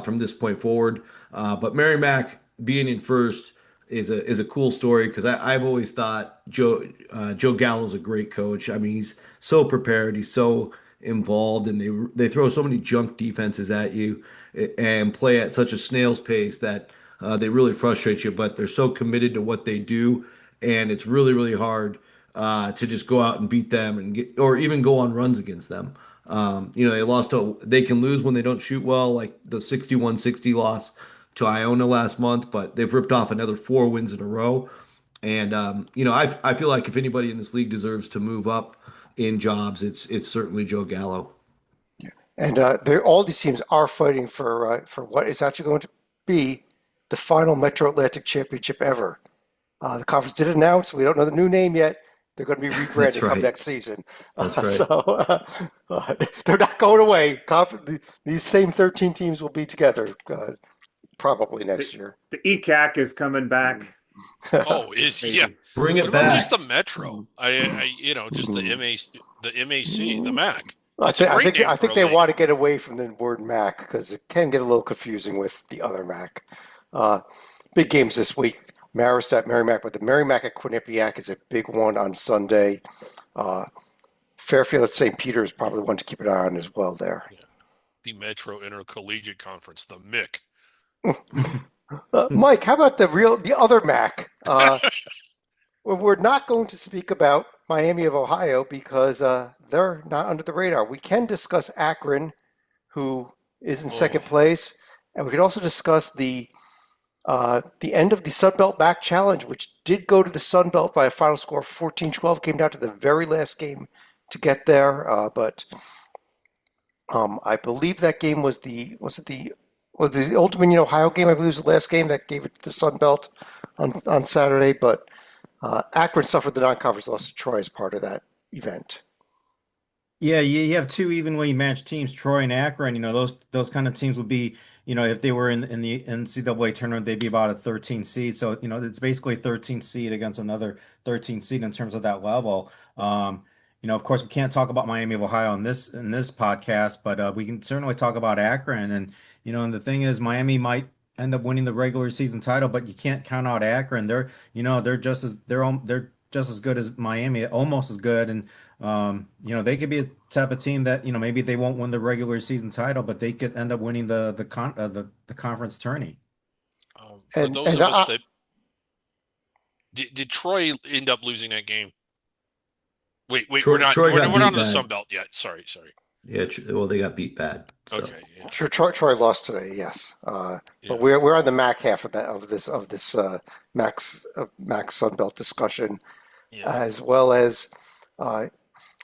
from this point forward. But Merrimack being in first is a cool story because I've always thought Joe Gallo's a great coach. I mean, he's so prepared, he's so involved, and they throw so many junk defenses at you and play at such a snail's pace that they really frustrate you. But they're so committed to what they do, and it's really really hard to just go out and beat them and or even go on runs against them. They can lose when they don't shoot well, like the 61-60 loss to Iona last month, but they've ripped off another 4 wins in a row. And I feel like if anybody in this league deserves to move up in jobs, it's certainly Joe Gallo. And all these teams are fighting for what is actually going to be the final Metro Atlantic championship ever. The conference did announce, we don't know the new name yet. They're going to be rebranded come right. next season. That's right. They're not going away. These same 13 teams will be together probably next year. The ECAC is coming back. Yeah. Maybe. Bring What it about back. just the Metro? Just the MAC, the MAC. I That's a think, I great think, name I for think a they league. want to get away from the word MAC because it can get a little confusing with the other MAC. Big games this week. Marist at Merrimack, but the Merrimack at Quinnipiac is a big one on Sunday. Fairfield at St. Peter is probably one to keep an eye on as well there. The Metro Intercollegiate Conference, the MIC. Mike, how about the other MAC? We're not going to speak about Miami of Ohio because they're not under the radar. We can discuss Akron, who is in second place, and we can also discuss the end of the Sun Belt MAC Challenge, which did go to the Sun Belt by a final score of 14-12, came down to the very last game to get there. But I believe that game was the Old Dominion Ohio game. I believe was the last game that gave it to the Sun Belt on Saturday. But Akron suffered the non-conference loss to Troy as part of that event. Yeah, you have two evenly matched teams, Troy and Akron. Those kind of teams would be, if they were in the NCAA tournament, they'd be about a 13 seed. So, it's basically a 13 seed against another 13 seed in terms of that level. Of course, we can't talk about Miami of Ohio in this podcast, but we can certainly talk about Akron. And the thing is, Miami might end up winning the regular season title, but you can't count out Akron. They're just as good as Miami, almost as good. And they could be a type of team that maybe they won't win the regular season title, but they could end up winning the conference tourney. For And those and of us that did Troy end up losing that game? Wait, Troy we're got not on beat the bad. Sun Belt yet. Sorry. Yeah, well, they got beat bad. So. Okay. Yeah. Troy lost today, yes. Yeah. But we're on the MAC half of this MAC Sun Belt discussion, Yeah. as well as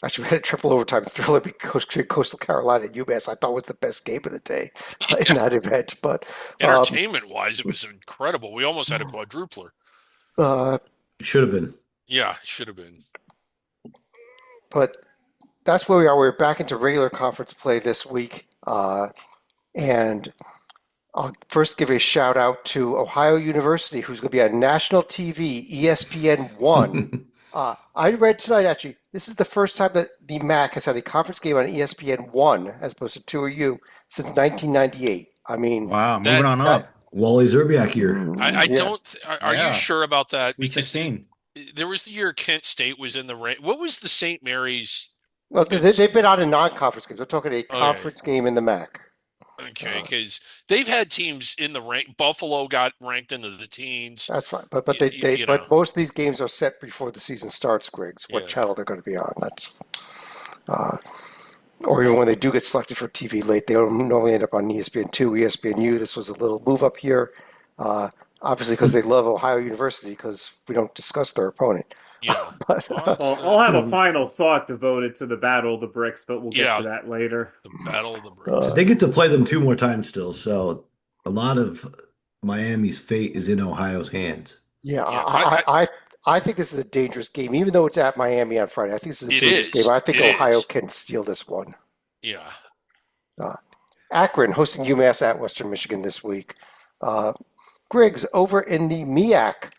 actually we had a triple overtime thriller between Coastal Carolina and UMass. I thought was the best game of the day in that event. But Entertainment-wise, it was incredible. We almost had a quadrupler. Should have been. Yeah, should have been. but that's where we are. We're back into regular conference play this week, and I'll first give a shout out to Ohio University, who's going to be on national TV, ESPN1. I read tonight, actually, this is the first time that the MAC has had a conference game on ESPN1 as opposed to 2U since 1998. I mean, Wow, moving That on that, up. Wally Zerbiak here. I yeah, don't. Are you Yeah, sure about that? Sweet Because 16. there was the year Kent State was in the rank. What was the St. Mary's? well, It's they've been on in non-conference games. We're talking a okay. conference game in the MAC. Okay, Uh, because they've had teams in the rank. Buffalo got ranked into the teens. that's fine, but You know, most of these games are set before the season starts, Griggs. What yeah, channel they're going to be on? That's uh, or even when they do get selected for TV late, they don't normally end up on ESPN2, ESPNU. This was a little move up here, uh, obviously because they love Ohio University because we don't discuss their opponent. yeah. But Well, Well, I'll have a um, final thought devoted to the Battle of the Bricks, but we'll get to yeah, that later. the Battle of the Bricks. uh, They get to play them two more times still, so a lot of Miami's fate is in Ohio's hands. yeah, Yeah, I think this is a dangerous game, even though it's at Miami on Friday. I think this is a it dangerous game. is. I think It Ohio is. can steal this one. Yeah. Uh, Akron hosting UMass at Western Michigan this week. Uh, Griggs over in the MEAC,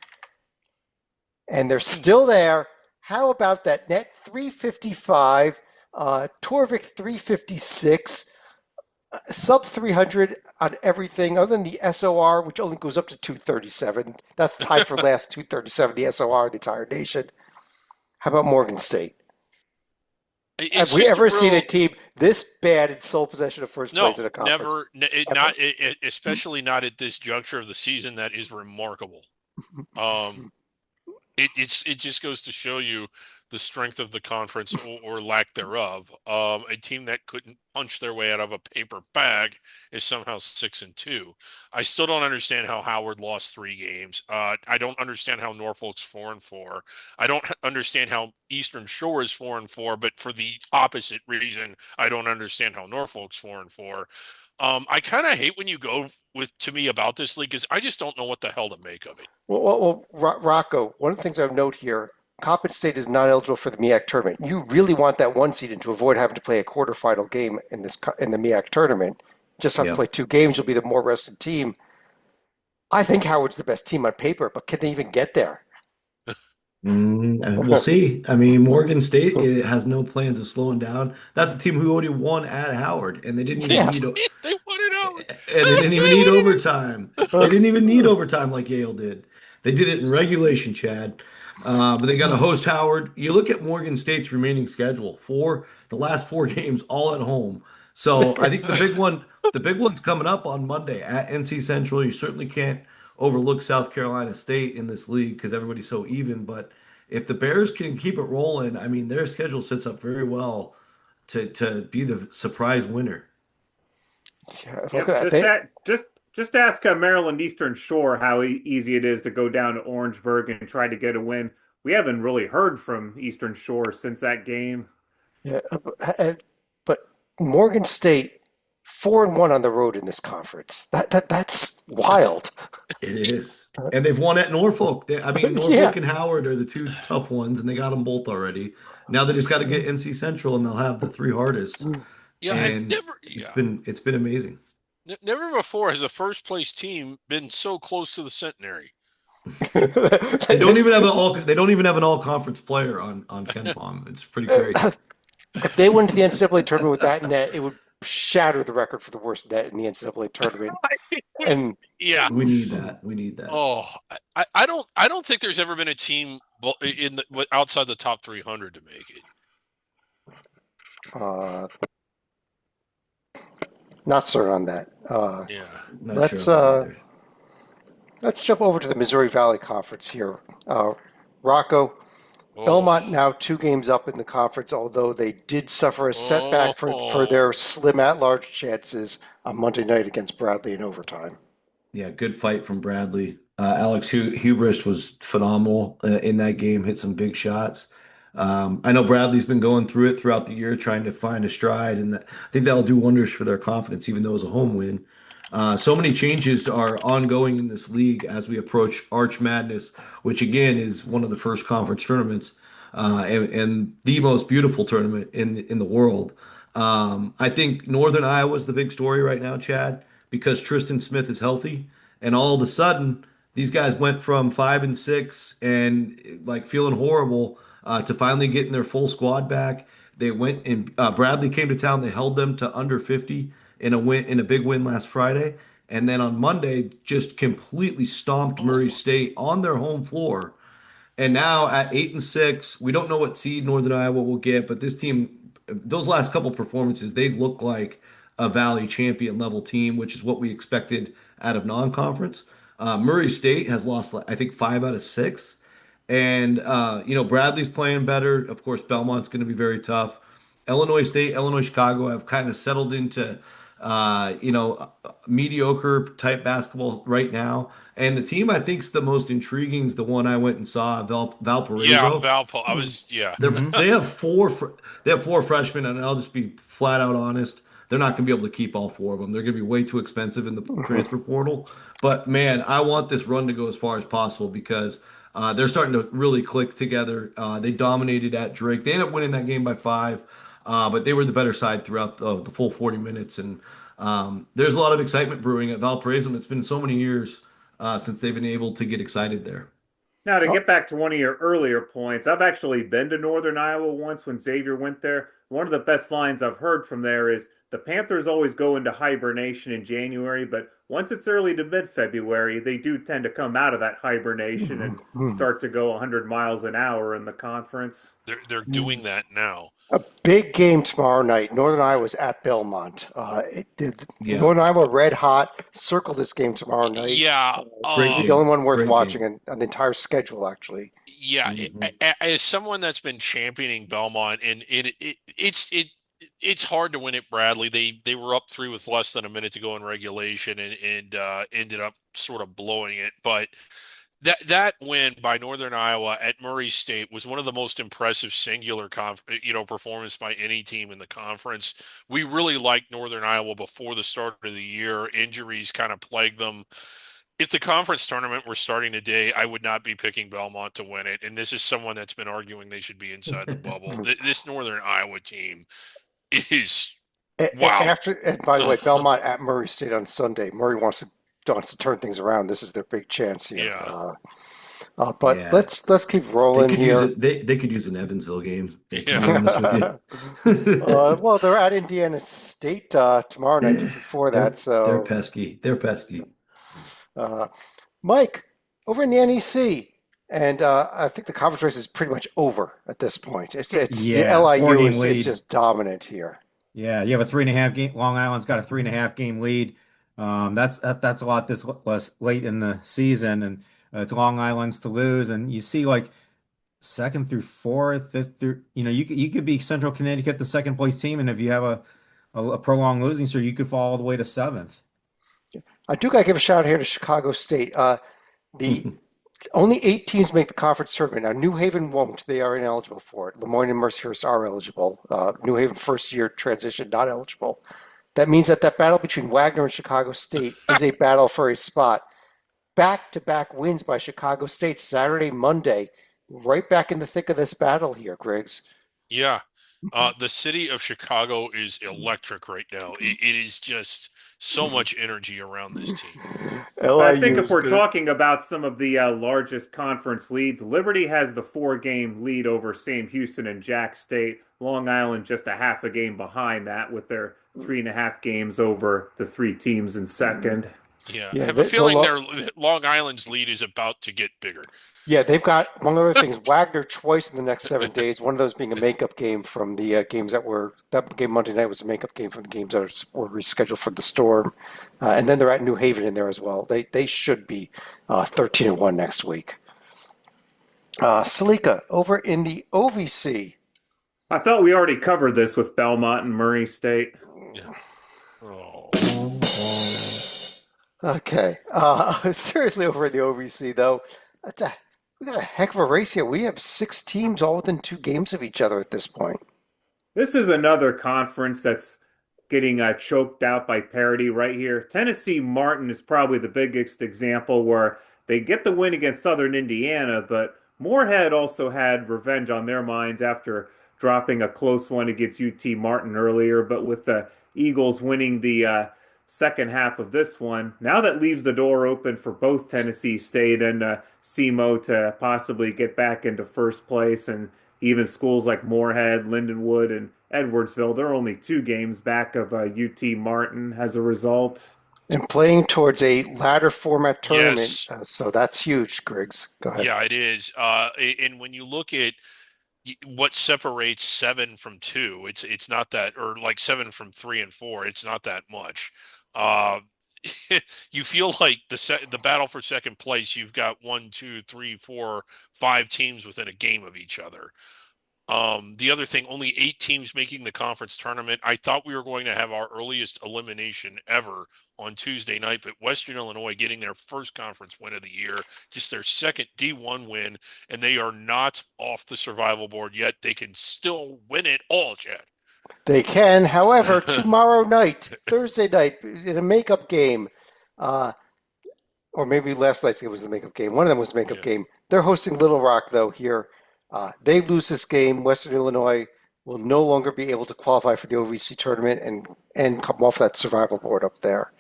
and they're still there. How about that net 355, Torvik 356, sub 300 on everything other than the SOR, which only goes up to 237. That's tied for last 237, the SOR of the entire nation. How about Morgan State? Have It's we just a ever seen a real. team this bad in sole possession of first place No, in a conference? never. Ever. Especially not at this juncture of the season. That is remarkable. Um, it just goes to show you the strength of the conference or lack thereof. A team that couldn't punch their way out of a paper bag is somehow 6-2. I still don't understand how Howard lost 3 games. I don't understand how Norfolk's 4-4. I don't understand how Eastern Shore is 4-4, but for the opposite reason, I don't understand how Norfolk's 4-4. I kind of hate when you go with to me about this league because I just don't know what the hell to make of it. Rocco, one of the things I would note here, Coppin State is not eligible for the MEAC tournament. You really want that one seed in to avoid having to play a quarterfinal game in in the MEAC tournament. Just have to Yeah. play 2 games. You'll be the more rested team. I think Howard's the best team on paper, but can they even get there? And we'll see. I mean, Morgan State has no plans of slowing down. That's a team who already won at Howard, and they didn't even Yeah. need, They won it out. and they didn't even They need won it. overtime. They didn't even need overtime like Yale did. They did it in regulation, Chad. But they got to host Howard. You look at Morgan State's remaining schedule for the last 4 games, all at home. So I think the big one's coming up on Monday at NC Central. You certainly can't overlook South Carolina State in this league because everybody's so even. But if the Bears can keep it rolling, I mean, their schedule sets up very well to be the surprise winner. Yeah, look Yep, at that. just ask Maryland Eastern Shore how easy it is to go down to Orangeburg and try to get a win. We haven't really heard from Eastern Shore since that game. Yeah, but Morgan State 4-1 on the road in this conference. That's wild. It is. And they've won at Norfolk. I mean, Yeah. Norfolk and Howard are the two tough ones, and they got them both already. Now they just got to get NC Central, and they'll have the 3 hardest. Yeah, I And never. it's Yeah, been amazing. never before has a first place team been so close to the centenary. They don't even have an all conference player on Ken Palm. It's pretty great. If they went to the NCAA tournament with that net, it would shatter the record for the worst net in the NCAA tournament. And Yeah. We need that. We need that. Oh, I don't think there's ever been a team in outside the top 300 to make it. uh, not certain on that. Yeah. Not let's sure about either. let's jump over to the Missouri Valley Conference here. Rocco, Oh. Belmont now 2 games up in the conference, although they did suffer a setback for Oh. their slim at-large chances on Monday night against Bradley in overtime. Yeah, good fight from Bradley. Alex Hubrist was phenomenal in that game, hit some big shots. I know Bradley's been going through it throughout the year, trying to find a stride, and I think that'll do wonders for their confidence, even though it's a home win. So many changes are ongoing in this league as we approach Arch Madness, which again is one of the first conference tournaments and the most beautiful tournament in the world. I think Northern Iowa is the big story right now, Chad, because Tristan Smith is healthy. And all of a sudden, these guys went from 5-6 and like feeling horrible to finally getting their full squad back. They went and Bradley came to town. They held them to under 50 in a big win last Friday. And then on Monday, just completely stomped Murray State on their home floor. And now at 8-6, we don't know what seed Northern Iowa will get, but this team, those last couple performances, they look like a Valley champion level team, which is what we expected out of non-conference. Murray State has lost, I think, 5 out of 6. And, Bradley's playing better. Of course, Belmont's going to be very tough. Illinois State, Illinois Chicago have kind of settled into, mediocre type basketball right now. And the team I think is the most intriguing is the one I went and saw, Yeah, Valparaiso. Valpo. I was, yeah. They're, they have four fr- they have 4 freshmen, and I'll just be flat out honest. They're not going to be able to keep all 4 of them. They're going to be way too expensive in the transfer portal. But man, I want this run to go as far as possible because they're starting to really click together. They dominated at Drake. They ended up winning that game by 5, but they were the better side throughout the full 40 minutes. And there's a lot of excitement brewing at Valparaiso. It's been so many years since they've been able to get excited there. Now, to Oh, get back to one of your earlier points, I've actually been to Northern Iowa once when Xavier went there. One of the best lines I've heard from there is the Panthers always go into hibernation in January, but once it's early to mid-February, they do tend to come out of that hibernation and start to go 100 miles an hour in the conference. They're doing that now. a big game tomorrow night. Northern Iowa's at Belmont. Yeah. Northern Iowa red hot. Circle this game tomorrow night. Yeah. Great The game. only one worth Great watching game. on the entire schedule, actually. Yeah, Mhm. as someone that's been championing Belmont, and it's hard to win at Bradley. They were up 3 with less than a minute to go in regulation, and ended up sort of blowing it. But that win by Northern Iowa at Murray State was one of the most impressive singular performance by any team in the conference. We really liked Northern Iowa before the start of the year. Injuries kind of plagued them. If the conference tournament were starting today, I would not be picking Belmont to win it. And this is someone that's been arguing they should be inside the bubble. This Northern Iowa team is wow. After, and by the way, Belmont at Murray State on Sunday. Murray wants to turn things around. This is their big chance here. Yeah. But Yeah. let's keep They rolling could use here. it. They could use an Evansville game. To be Yeah. honest with you. Well, they're at Indiana State tomorrow night before They're that. they're So, pesky. They're pesky. uh, Mike, over in the NEC, and I think the conference race is pretty much over at this point. It's the Yeah, LIU 4 game is lead. just dominant here. Yeah, you have a 3.5 game. Long Island's got a 3.5 game lead. That's a lot this was late in the season, and it's Long Island's to lose. And you see like second through fourth, fifth through, you could be Central Connecticut, the second place team, and if you have a prolonged losing streak, you could fall all the way to seventh. I do got to give a shout out here to Chicago State. The only 8 teams make the conference tournament. Now, New Haven won't. They are ineligible for it. Lemoyne and Mercyhurst are eligible. New Haven first year transition not eligible. That means that battle between Wagner and Chicago State is a battle for a spot. Back-to-back wins by Chicago State Saturday, Monday. Right back in the thick of this battle here, Griggs. Yeah. The city of Chicago is electric right now. It is just so much energy around this team. But I think LIU if is we're good. talking about some of the largest conference leads, Liberty has the 4 game lead over Sam Houston and Jack State. Long Island just a half a game behind that with their 3.5 games over the 3 teams in second. Yeah. Yeah, I have a the feeling lo- Long Island's lead is about to get bigger. Yeah, they've got, among other things, Wagner twice in the next 7 days. One of those being a makeup game from the games that game Monday night was a makeup game from the games that were rescheduled for the Storm. And then they're at New Haven in there as well. They should be 13-1 next week. Salika, over in the OVC. I thought we already covered this with Belmont and Murray State. Yeah. Oh. Okay. Seriously, over in the OVC, though, we got a heck of a race here. We have 6 teams all within 2 games of each other at this point. This is another conference that's getting choked out by parity right here. Tennessee Martin is probably the biggest example where they get the win against Southern Indiana, but Moorhead also had revenge on their minds after dropping a close one against UT Martin earlier. But with the Eagles winning the second half of this one. Now that leaves the door open for both Tennessee State and SEMO to possibly get back into first place, and even schools like Moorhead, Lindenwood, and Edwardsville. They're only 2 games back of UT Martin as a result. And playing towards a ladder format tournament, Yes. so that's huge, Griggs. Go ahead. Yeah, it is. And when you look at what separates 7 from 2, it's not that, or like 7 from 3 and 4, it's not that much. Uh, you feel like the battle for second place, you've got 1, 2, 3, 4, 5 teams within a game of each other. The other thing, only 8 teams making the conference tournament. I thought we were going to have our earliest elimination ever on Tuesday night, but Western Illinois getting their first conference win of the year, just their second D1 win, and they are not off the survival board yet. They can still win it all, Chad. They can, however, tomorrow night, Thursday night, in a makeup game, uh, or maybe last night's game was the makeup game. One of them was the makeup Yeah. game. They're hosting Little Rock, though, here. They lose this game. Western Illinois will no longer be able to qualify for the OVC tournament and come off that survival board up there.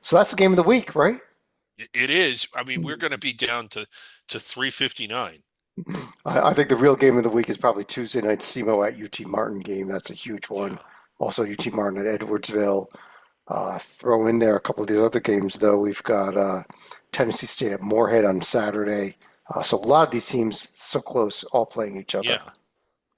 So that's the game of the week, right? It is. I mean, we're going to be down to 359. I think the real game of the week is probably Tuesday night SEMO at UT Martin game. That's a huge one. Also UT Martin at Edwardsville. Throw in there a couple of the other games, though. We've got Tennessee State at Moorhead on Saturday. So a lot of these teams so close, all playing each other. Yeah.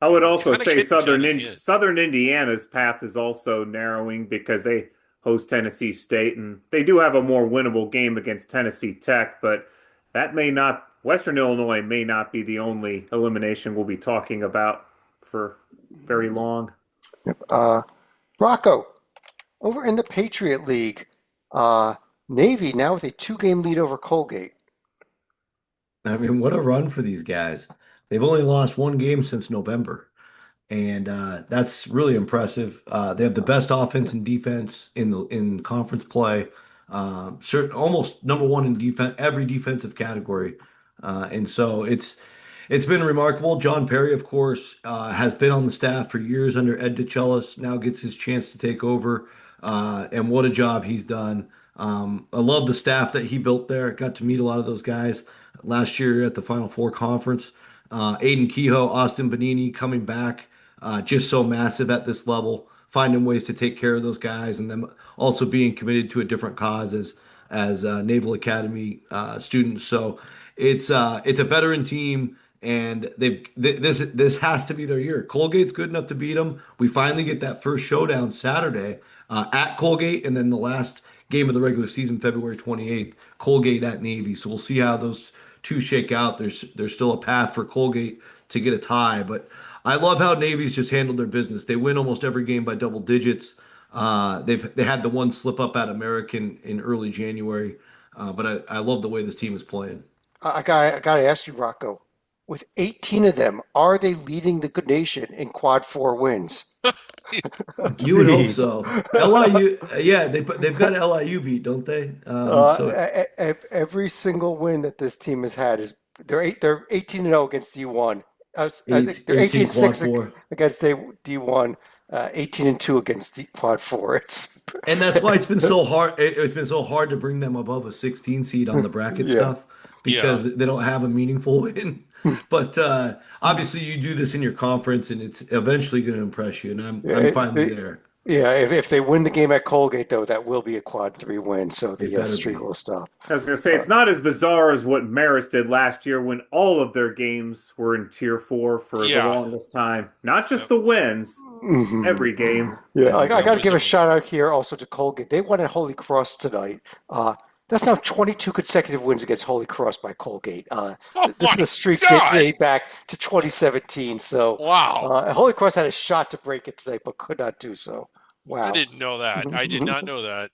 I would also Kinda say kidding, Southern Chad, yeah. Southern Indiana's path is also narrowing because they host Tennessee State, and they do have a more winnable game against Tennessee Tech, but that may not Western Illinois may not be the only elimination we'll be talking about for very long. Rocco, over in the Patriot League, Navy now with a 2-game lead over Colgate. I mean, what a run for these guys. They've only lost 1 game since November, and that's really impressive. They have the best offense and defense in conference play. Almost number one in defense, every defensive category, and so it's been remarkable. John Perry, of course, has been on the staff for years under Ed DeChellis. Now gets his chance to take over, and what a job he's done. I love the staff that he built there. Got to meet a lot of those guys last year at the Final Four conference. Aiden Kehoe, Austin Benini coming back, just so massive at this level, finding ways to take care of those guys, and them also being committed to a different cause as Naval Academy students. So it's a veteran team, and this has to be their year. Colgate's good enough to beat them. We finally get that first showdown Saturday at Colgate, and then the last game of the regular season, February 28th, Colgate at Navy. So we'll see how those two shake out. There's still a path for Colgate to get a tie, but I love how Navy's just handled their business. They win almost every game by double digits. They had the one slip up at American in early January, but I love the way this team is playing. I gotta ask you, Rocco, with 18 of them, are they leading the good nation in quad 4 wins? You would hope Jeez. so. LIU, yeah, they've got LIU beat, don't they? Every single win that this team has had is they're 18-0 against D1. I think they're 18 quad 18-6 4. against D1, 18-2 against quad 4. It's And that's why it's been so hard. It's been so hard to bring them above a 16 seed on the bracket Yeah. stuff because they don't have a meaningful win. But obviously, you do this in your conference, and it's eventually going to impress you. And I'm finally there. Yeah, if they win the game at Colgate, though, that will be a quad 3 win, so It the better streak be. will stop. I was going to say, it's not as bizarre as what Marist did last year when all of their games were in Tier 4 for Yeah. the longest time. Not just the wins, Mhm. every game. Yeah, I got to give a Visible. shout out here also to Colgate. They won at Holy Cross tonight. That's now 22 consecutive wins against Holy Cross by Colgate. Oh This is my a streak God! dating back to 2017. So Wow. Holy Cross had a shot to break it tonight, but could not do so. I Wow. didn't know that. I did not know that.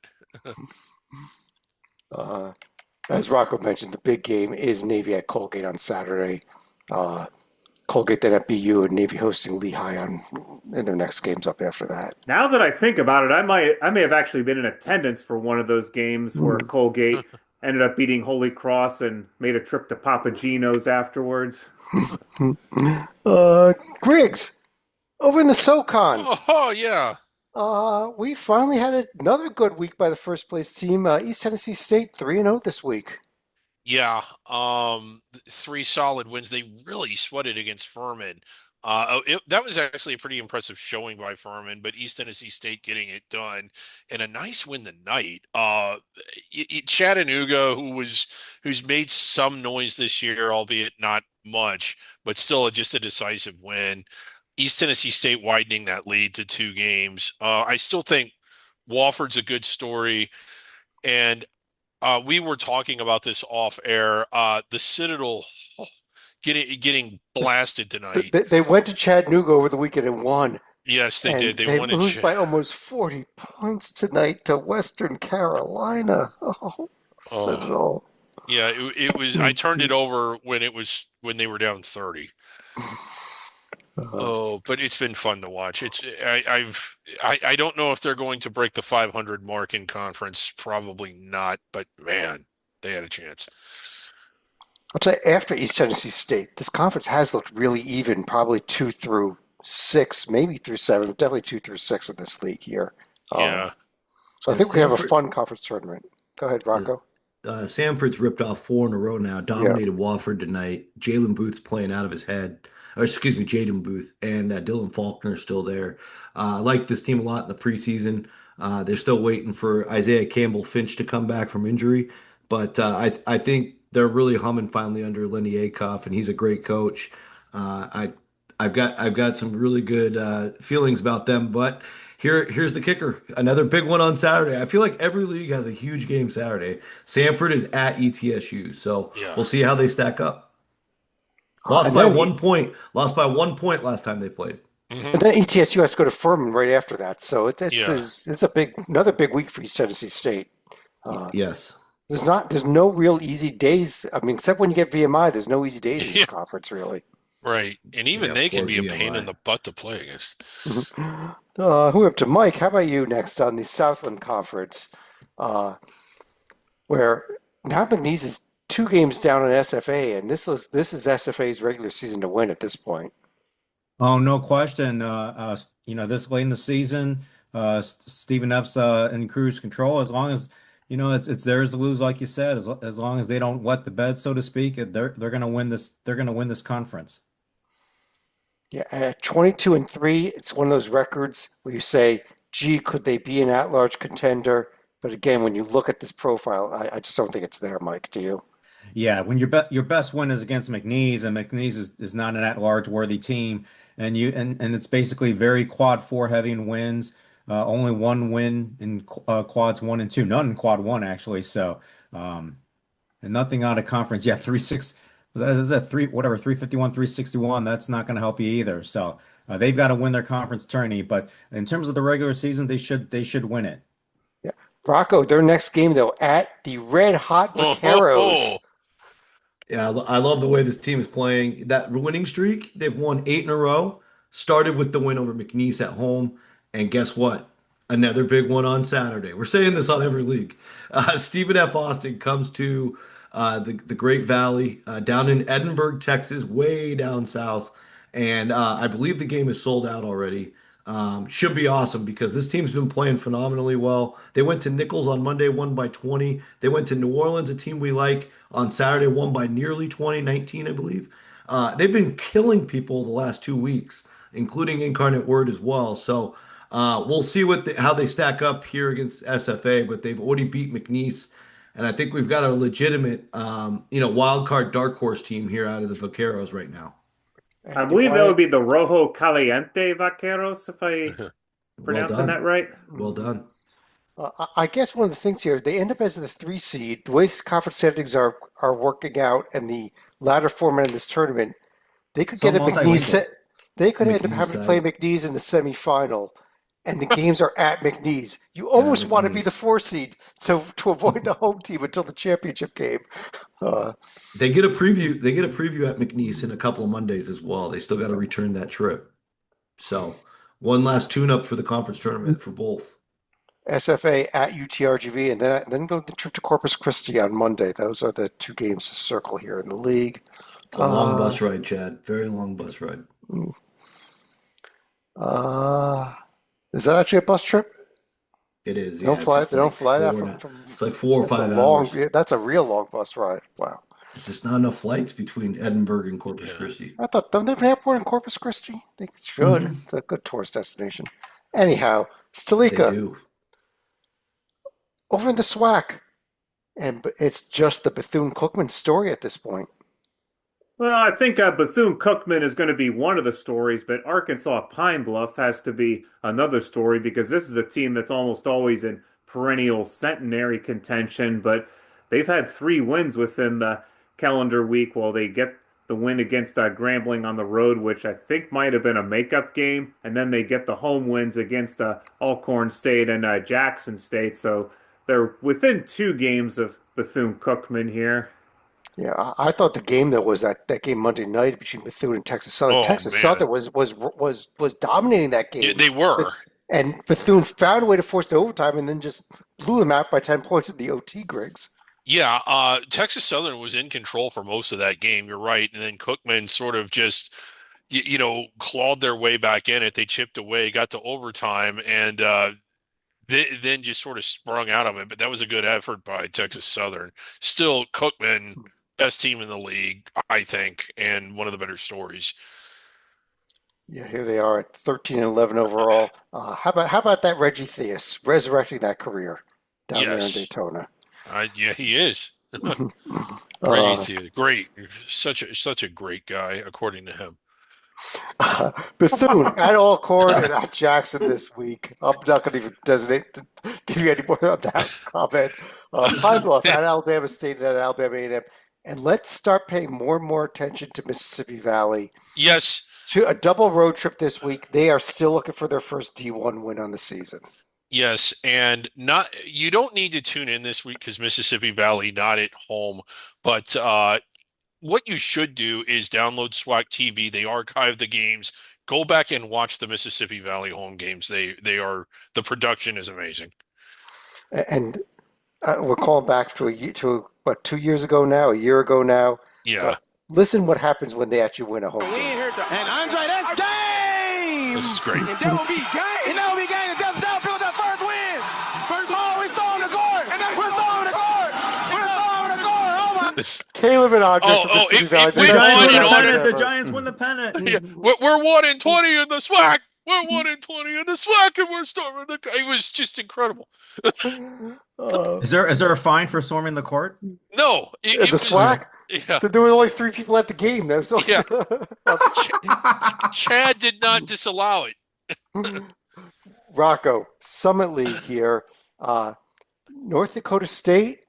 As Rocco mentioned, the big game is Navy at Colgate on Saturday. Colgate then at BU and Navy hosting Lehigh in their next games up after that. Now that I think about it, I may have actually been in attendance for one of those games where Colgate ended up beating Holy Cross and made a trip to Papagino's afterwards. Griggs, over in the SoCon. Oh yeah. We finally had another good week by the first place team. East Tennessee State 3-0 this week. Yeah, three solid wins. They really sweated against Furman. That was actually a pretty impressive showing by Furman, but East Tennessee State getting it done and a nice win tonight. Chattanooga, who's made some noise this year, albeit not much, but still just a decisive win. East Tennessee State widening that lead to 2 games. I still think Wofford's a good story, and we were talking about this off air. The Citadel oh, getting blasted tonight. They went to Chattanooga over the weekend and won, Yes, they did. and They they won in. lose by almost 40 points tonight to Western Carolina. Oh, Oh, Citadel. yeah. It was. I turned it over when they were down 30. Uh, Oh, but it's been fun to watch. I don't know if they're going to break the 500 mark in conference. Probably not. But man, they had a chance. I'll tell you, after East Tennessee State, this conference has looked really even, probably 2 through 6, maybe through 7, definitely 2 through 6 in this league here. Um, Yeah. so I Yeah, think we have a Sanford. fun conference tournament. Go ahead, Rocco. Sanford's ripped off 4 in a row now, Yeah. dominated Wofford tonight. Jalen Booth's playing out of his head. Or excuse me, Jaden Booth and Dylan Faulkner's still there. I like this team a lot in the preseason. They're still waiting for Isaiah Campbell Finch to come back from injury, but I think they're really humming finally under Lenny Akoff, and he's a great coach. I've got some really good feelings about them, but here's the kicker. Another big one on Saturday. I feel like every league has a huge game Saturday. Sanford is at ETSU, so Yeah. we'll see how they stack up. Lost And by then one point. Lost by 1 point last time they played. Hmm. and then ETSU has to go to Furman right after that. So Yeah. it's another big week for East Tennessee State. Uh, Yes. there's no real easy days. I mean, except when you get VMI, there's no easy days in this Yeah. conference really. Right. And even Yeah, they can poor be a pain in VMI. the butt to play against. Who up to Mike? How about you next on the Southland Conference, uh, where now McNeese is 2 games down on SFA, and this is SFA's regular season to win at this point. Oh, no question. This late in the season, Stephen F's in cruise control. As long as it's theirs to lose, like you said. As long as they don't wet the bed, so to speak, they're gonna win this. They're gonna win this conference. Yeah, at 22-3, it's one of those records where you say, "Gee, could they be an at-large contender?" But again, when you look at this profile, I just don't think it's there, Mike. Do you? Yeah, when your best win is against McNeese, and McNeese is not an at-large worthy team, and it's basically very quad four heavy in wins. Only one win in quads one and two, none in quad one actually. So, um, and nothing out of conference. Yeah, 3-6. Is that three whatever 351, 361? That's not going to help you either. So they've got to win their conference tourney. But in terms of the regular season, they should win it. Yeah. Rocco, their next game though at the red hot Oh, ho, ho. Vaqueros. Yeah, I love the way this team is playing. That winning streak, they've won 8 in a row. Started with the win over McNeese at home. And guess what? Another big one on Saturday. We're saying this on every league. Stephen F. Austin comes to the Great Valley down in Edinburgh, Texas, way down south. And I believe the game is sold out already. Should be awesome because this team's been playing phenomenally well. They went to Nichols on Monday, won by 20. They went to New Orleans, a team we like, on Saturday, won by nearly 2019, I believe. They've been killing people the last 2 weeks, including Incarnate Word as well. So we'll see how they stack up here against SFA, but they've already beat McNeese. And I think we've got a legitimate, wild card dark horse team here out of the Vaqueros right now. I And you believe that want would be the Rojo Caliente Vaqueros, if I Well pronouncing that done. right. Well done. I guess one of the things here is they end up as the 3 seed. The way these conference standings are working out and the ladder format in this tournament, they could So get a McNeese multilingual. they could end up McNeese having to play side McNeese in the semifinal, and the games are at McNeese. You at almost want to be the McNeese. 4 seed to avoid the home team until the championship game. Uh, They get a preview. They get a preview at McNeese in a couple of Mondays as well. They still got to return that trip. So one last tune-up for the conference tournament for both. SFA at UTRGV, and then go the trip to Corpus Christi on Monday. Those are the 2 games to circle here in the league. It's a long Uh, bus ride, Chad. Very long bus ride. uh, Is that actually a bus trip? It is. They Yeah, don't it's fly. just They don't like fly that four. from. It's like 4 or 5 Long. hours. Yeah, that's a real long bus ride. Wow. There's just not enough flights between Edinburgh and Corpus Yeah. Christi. I thought don't they have an airport in Corpus Christi? They should. Mhm. It's a good tourist destination. Anyhow, They Stalika do. over in the SWAC, and it's just the Bethune-Cookman story at this point. Well, I think Bethune-Cookman is going to be one of the stories, but Arkansas Pine Bluff has to be another story because this is a team that's almost always in perennial centenary contention, but they've had 3 wins within the calendar week while they get the win against Grambling on the road, which I think might have been a makeup game, and then they get the home wins against Alcorn State and Jackson State, so they're within 2 games of Bethune-Cookman here. Yeah, I thought the game that was that game Monday night between Bethune and Texas Southern. Oh, Texas man. Southern was dominating that Yeah, game. they were. And Bethune found a way to force the overtime and then just blew them out by 10 points in the OT, Griggs. Yeah, Texas Southern was in control for most of that game. You're right, and then Cookman sort of just clawed their way back in it. They chipped away, got to overtime, and then just sort of sprung out of it. But that was a good effort by Texas Southern. Still, Cookman, best team in the league, I think, and one of the better stories. Yeah, here they are at 13 and 11 overall. How about that Reggie Theus resurrecting that career down there in Yes. Daytona? Yeah, he is. Uh, Reggie Theus, great, such a great guy, according to him. Bethune at Alcorn and at Jackson this week. I'm not going to even designate to give you any more on that comment. Pine Bluff at Alabama State and at Alabama A&M. And let's start paying more and more attention to Mississippi Valley. Yes, To a double road trip this week. They are still looking for their first D1 win on the season. yes, and you don't need to tune in this week because Mississippi Valley not at home, but what you should do is download SWAC TV. They archive the games. Go back and watch the Mississippi Valley home games. The production is amazing. And we're calling back to what, 2 years ago now, a year ago now. Yeah, Listen what happens when they actually win a home We game. ain't here to. And Andre, that's game. this is great. And that will be game. And that will be game. And that's now build that first win. Oh, we're throwing the court. And we're throwing the court. We're throwing the court. Oh my. This, Caleb and Andre Oh, from Mississippi it Valley. went the best on team and I've on ever- and The Giants win the pennant. yeah, we're 1-20 in the SWAC. We're 1-20 in the SWAC, and we're storming the. It was just incredible. Uh, Is there a fine for storming the court? No, the was SWAC? yeah. There were only 3 people at the game. That was Yeah. Chad did not disallow it. Rocco, Summit League here. North Dakota State,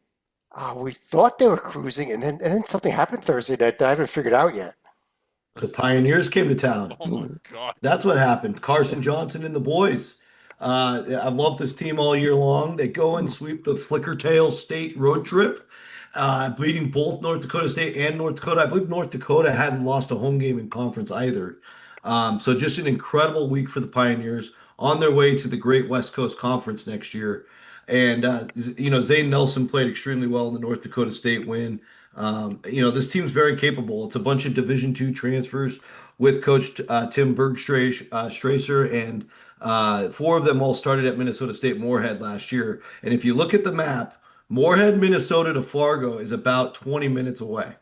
we thought they were cruising, and then something happened Thursday night that I haven't figured out yet. The Pioneers came to town. Oh my God. That's what happened. Carson Johnson and the boys. I've loved this team all year long. They go and sweep the Flickertail State road trip, beating both North Dakota State and North Dakota. I believe North Dakota hadn't lost a home game in conference either. So just an incredible week for the Pioneers on their way to the Great West Coast Conference next year. And, Zane Nelson played extremely well in the North Dakota State win. This team's very capable. It's a bunch of Division II transfers with Coach Tim Bergstracer, and 4 of them all started at Minnesota State Moorhead last year. And if you look at the map, Moorhead, Minnesota to Fargo is about 20 minutes away.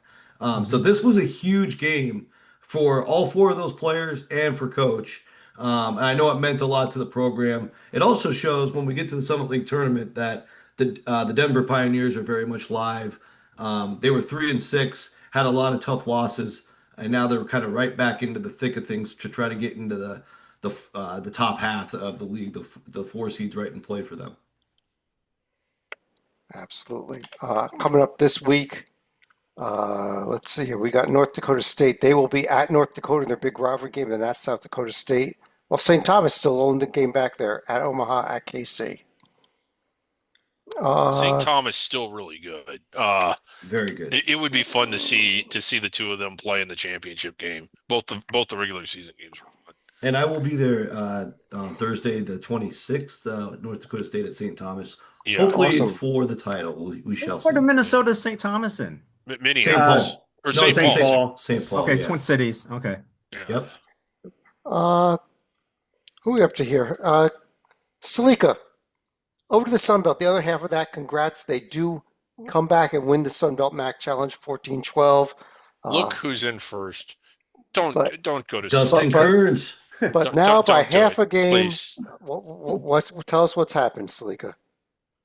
So this was a huge game for all 4 of those players and for Coach. And I know it meant a lot to the program. It also shows when we get to the Summit League tournament that the Denver Pioneers are very much live. They were 3-6, had a lot of tough losses, and now they're kind of right back into the thick of things to try to get into the top half of the league, the 4 seeds right in play for them. Absolutely. Coming up this week, let's see here. We got North Dakota State. They will be at North Dakota in their big rivalry game. Then at South Dakota State. Well, St. Thomas still owned the game back there at Omaha at KC. St. Thomas still really good. Very good. It would be fun to see the 2 of them play in the championship game. Both the regular season games were fun. And I will be there on Thursday, the 26th, North Dakota State at St. Thomas. Yeah, Hopefully awesome. it's for the title. We shall What part see. of Minnesota is St. Thomas in? St. Minneapolis Paul. or No, St. St. Paul. Paul. St. Paul. Okay, yeah. Twin Cities. Okay. Yeah. Yep. Who are we up to here? Salika, over to the Sun Belt. The other half of that, congrats. They do come back and win the Sun Belt MAC Challenge 14-12. Look who's in first. Don't but- don't go to Dustin sleep. Kearns. But Don't- now don't- by don't do half it, a game, please. tell us what's happened, Salika.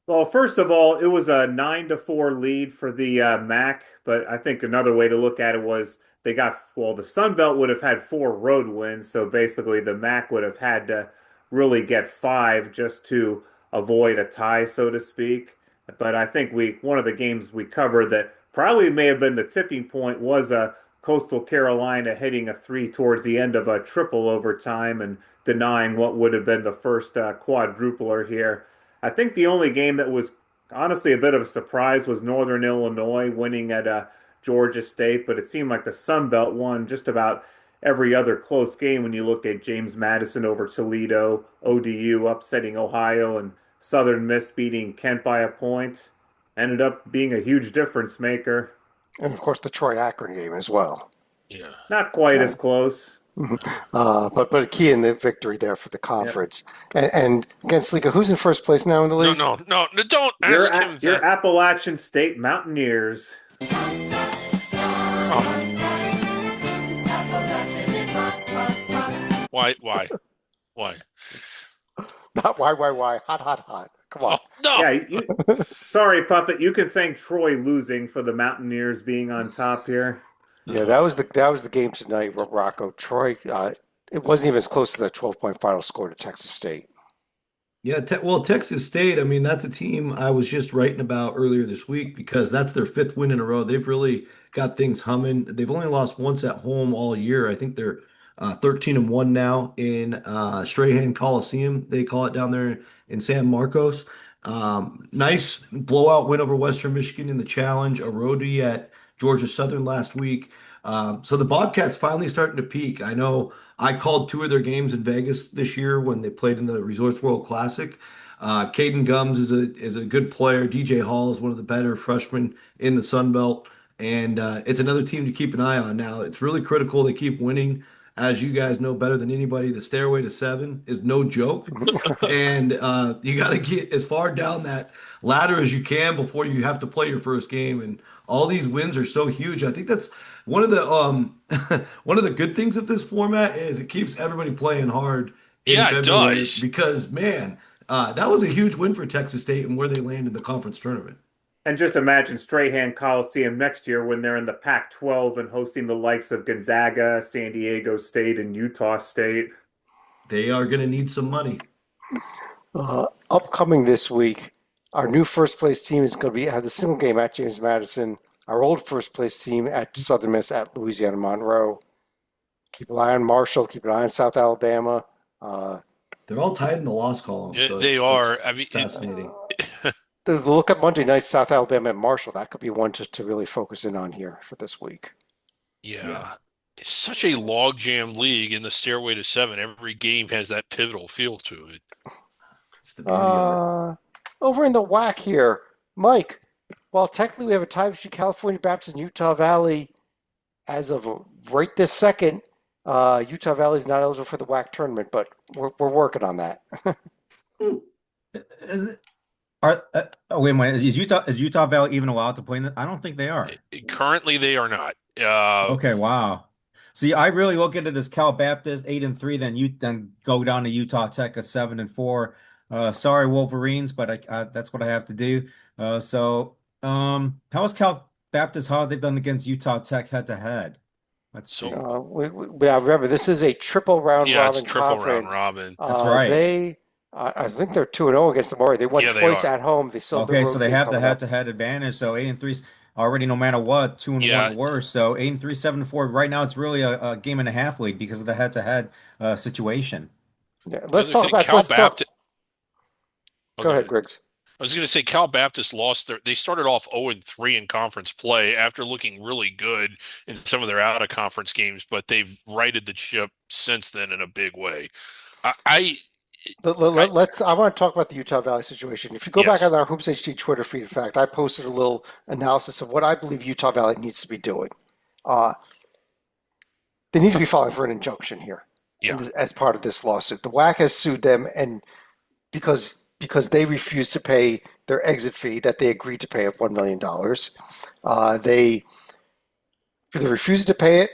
Well, first of all, it was a 9-4 lead for the MAC, but I think another way to look at it was the Sun Belt would have had 4 road wins, so basically the MAC would have had to really get 5 just to avoid a tie, so to speak. But I think one of the games we covered that probably may have been the tipping point was Coastal Carolina hitting a 3 towards the end of a triple overtime and denying what would have been the first quadrupler here. I think the only game that was honestly a bit of a surprise was Northern Illinois winning at Georgia State, but it seemed like the Sun Belt won just about every other close game when you look at James Madison over Toledo, ODU upsetting Ohio, and Southern Miss beating Kent by a point. Ended up being a huge difference maker. And of course, the Troy Akron game as well. Yeah. Not quite as close. But a key in the victory there for the conference. And again, Salika, who's in first place now in the league? No, don't ask him Your that. Appalachian State Mountaineers. Why? Not why? Hot. Come on. Oh, no. Yeah, sorry, Puppet. You can thank Troy losing for the Mountaineers being on top here. Yeah, that was the game tonight, Rocco. Troy, it wasn't even as close to that 12-point final score to Texas State. Yeah, well, Texas State, I mean, that's a team I was just writing about earlier this week because that's their 5th win in a row. They've really got things humming. They've only lost once at home all year. I think they're 13-1 now in Strahan Coliseum. They call it down there in San Marcos. Nice blowout win over Western Michigan in the challenge, a roadie at Georgia Southern last week. So the Bobcats finally starting to peak. I know I called 2 of their games in Vegas this year when they played in the Resorts World Classic. Caden Gums is a good player. DJ Hall is one of the better freshmen in the Sun Belt. And it's another team to keep an eye on. Now, it's really critical they keep winning. As you guys know better than anybody, the stairway to 7 is no joke. And you got to get as far down that ladder as you can before you have to play your first game. And all these wins are so huge. I think that's one of the one of the good things of this format is it keeps everybody playing hard in Yeah, it February does. because man, that was a huge win for Texas State and where they land in the conference tournament. And just imagine Strahan Coliseum next year when they're in the Pac-12 and hosting the likes of Gonzaga, San Diego State, and Utah State. They are going to need some money. Upcoming this week, our new first place team is going to have the single game at James Madison. Our old first place team at Southern Miss at Louisiana Monroe. Keep an eye on Marshall. Keep an eye on South Alabama. They're all tied in the loss column. Yeah, so they it's are. I mean, fascinating. The look at Monday night, South Alabama at Marshall. That could be one to really focus in on here for this week. yeah. It's such a logjam league in the stairway to 7. Every game has that pivotal feel to it. It's the beauty of it. Over in the WAC here, Mike, while technically we have a tie between California Baptist and Utah Valley, as of right this second, Utah Valley is not eligible for the WAC tournament, but we're working on that. Is it, wait a minute. Is Utah Valley even allowed to play in it? I don't think they are. Currently, they are not. Okay, wow. See, I really look at it as Cal Baptist 8-3, then go down to Utah Tech at 7-4. Sorry, Wolverines, but that's what I have to do. How is Cal Baptist? How have they done against Utah Tech head to head? Let's see. Remember, this is a triple round Yeah, it's robin triple conference. round robin. That's right. I think they're 2-0 against the Maury. They won Yeah, they twice are. at home. They still Okay, the so road they game have the coming up. head-to-head advantage. So 8-3 already, no matter what, 2-1 Yeah. worse. So 8-3, 7-4. Right now, it's really a game and a half league because of the head-to-head situation. Yeah, I let's was talk gonna say about. Cal Let's talk. Baptist. Oh, Go ahead, Griggs. I was going to say Cal Baptist lost they started off 0-3 in conference play after looking really good in some of their out of conference games, but they've righted the ship since then in a big way. I I want to talk about the Utah Valley situation. If you go back Yes. on our Hoops HD Twitter feed, in fact, I posted a little analysis of what I believe Utah Valley needs to be doing. They need to be filing for an injunction here Yeah. as part of this lawsuit. The WAC has sued them, and because they refused to pay their exit fee that they agreed to pay of $1 million. They refused to pay it.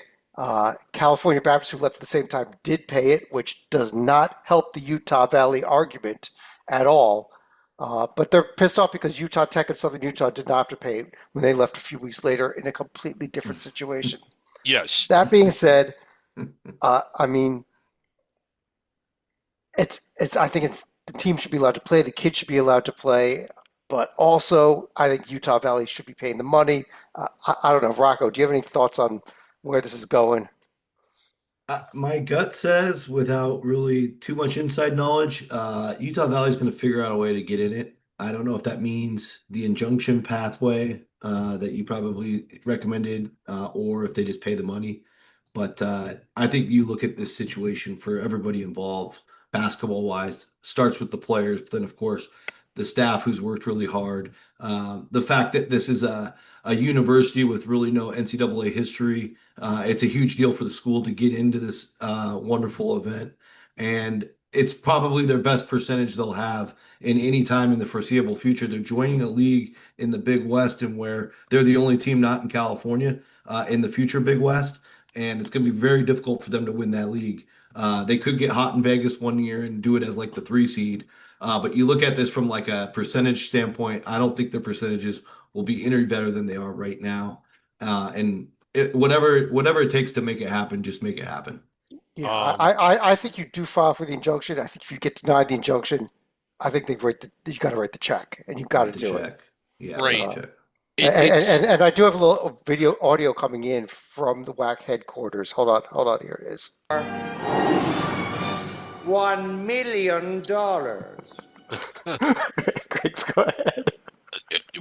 California Baptist, who left at the same time, did pay it, which does not help the Utah Valley argument at all. But they're pissed off because Utah Tech and Southern Utah did not have to pay it when they left a few weeks later in a completely different situation. Yes. That being said, I mean, I think it's the team should be allowed to play, the kids should be allowed to play, but also I think Utah Valley should be paying the money. I don't know, Rocco, do you have any thoughts on where this is going? My gut says, without really too much inside knowledge, Utah Valley is going to figure out a way to get in it. I don't know if that means the injunction pathway that you probably recommended, or if they just pay the money. But I think you look at this situation for everybody involved, basketball wise, starts with the players, but then of course the staff who's worked really hard. The fact that this is a university with really no NCAA history, it's a huge deal for the school to get into this wonderful event, and it's probably their best percentage they'll have in any time in the foreseeable future. They're joining a league in the Big West, and where they're the only team not in California in the future Big West, and it's going to be very difficult for them to win that league. They could get hot in Vegas one year and do it as like the 3 seed. But you look at this from like a percentage standpoint, I don't think their percentages will be any better than they are right now. Whatever it takes to make it happen, just make it happen. Yeah, Um, I think you do file for the injunction. I think if you get denied the injunction, I think you got to write the check, and you've got to The do it. check. Yeah, Right. the check. And I do have a little video audio coming in from the WAC headquarters. Hold on, here it is. $1 million. Griggs, go ahead.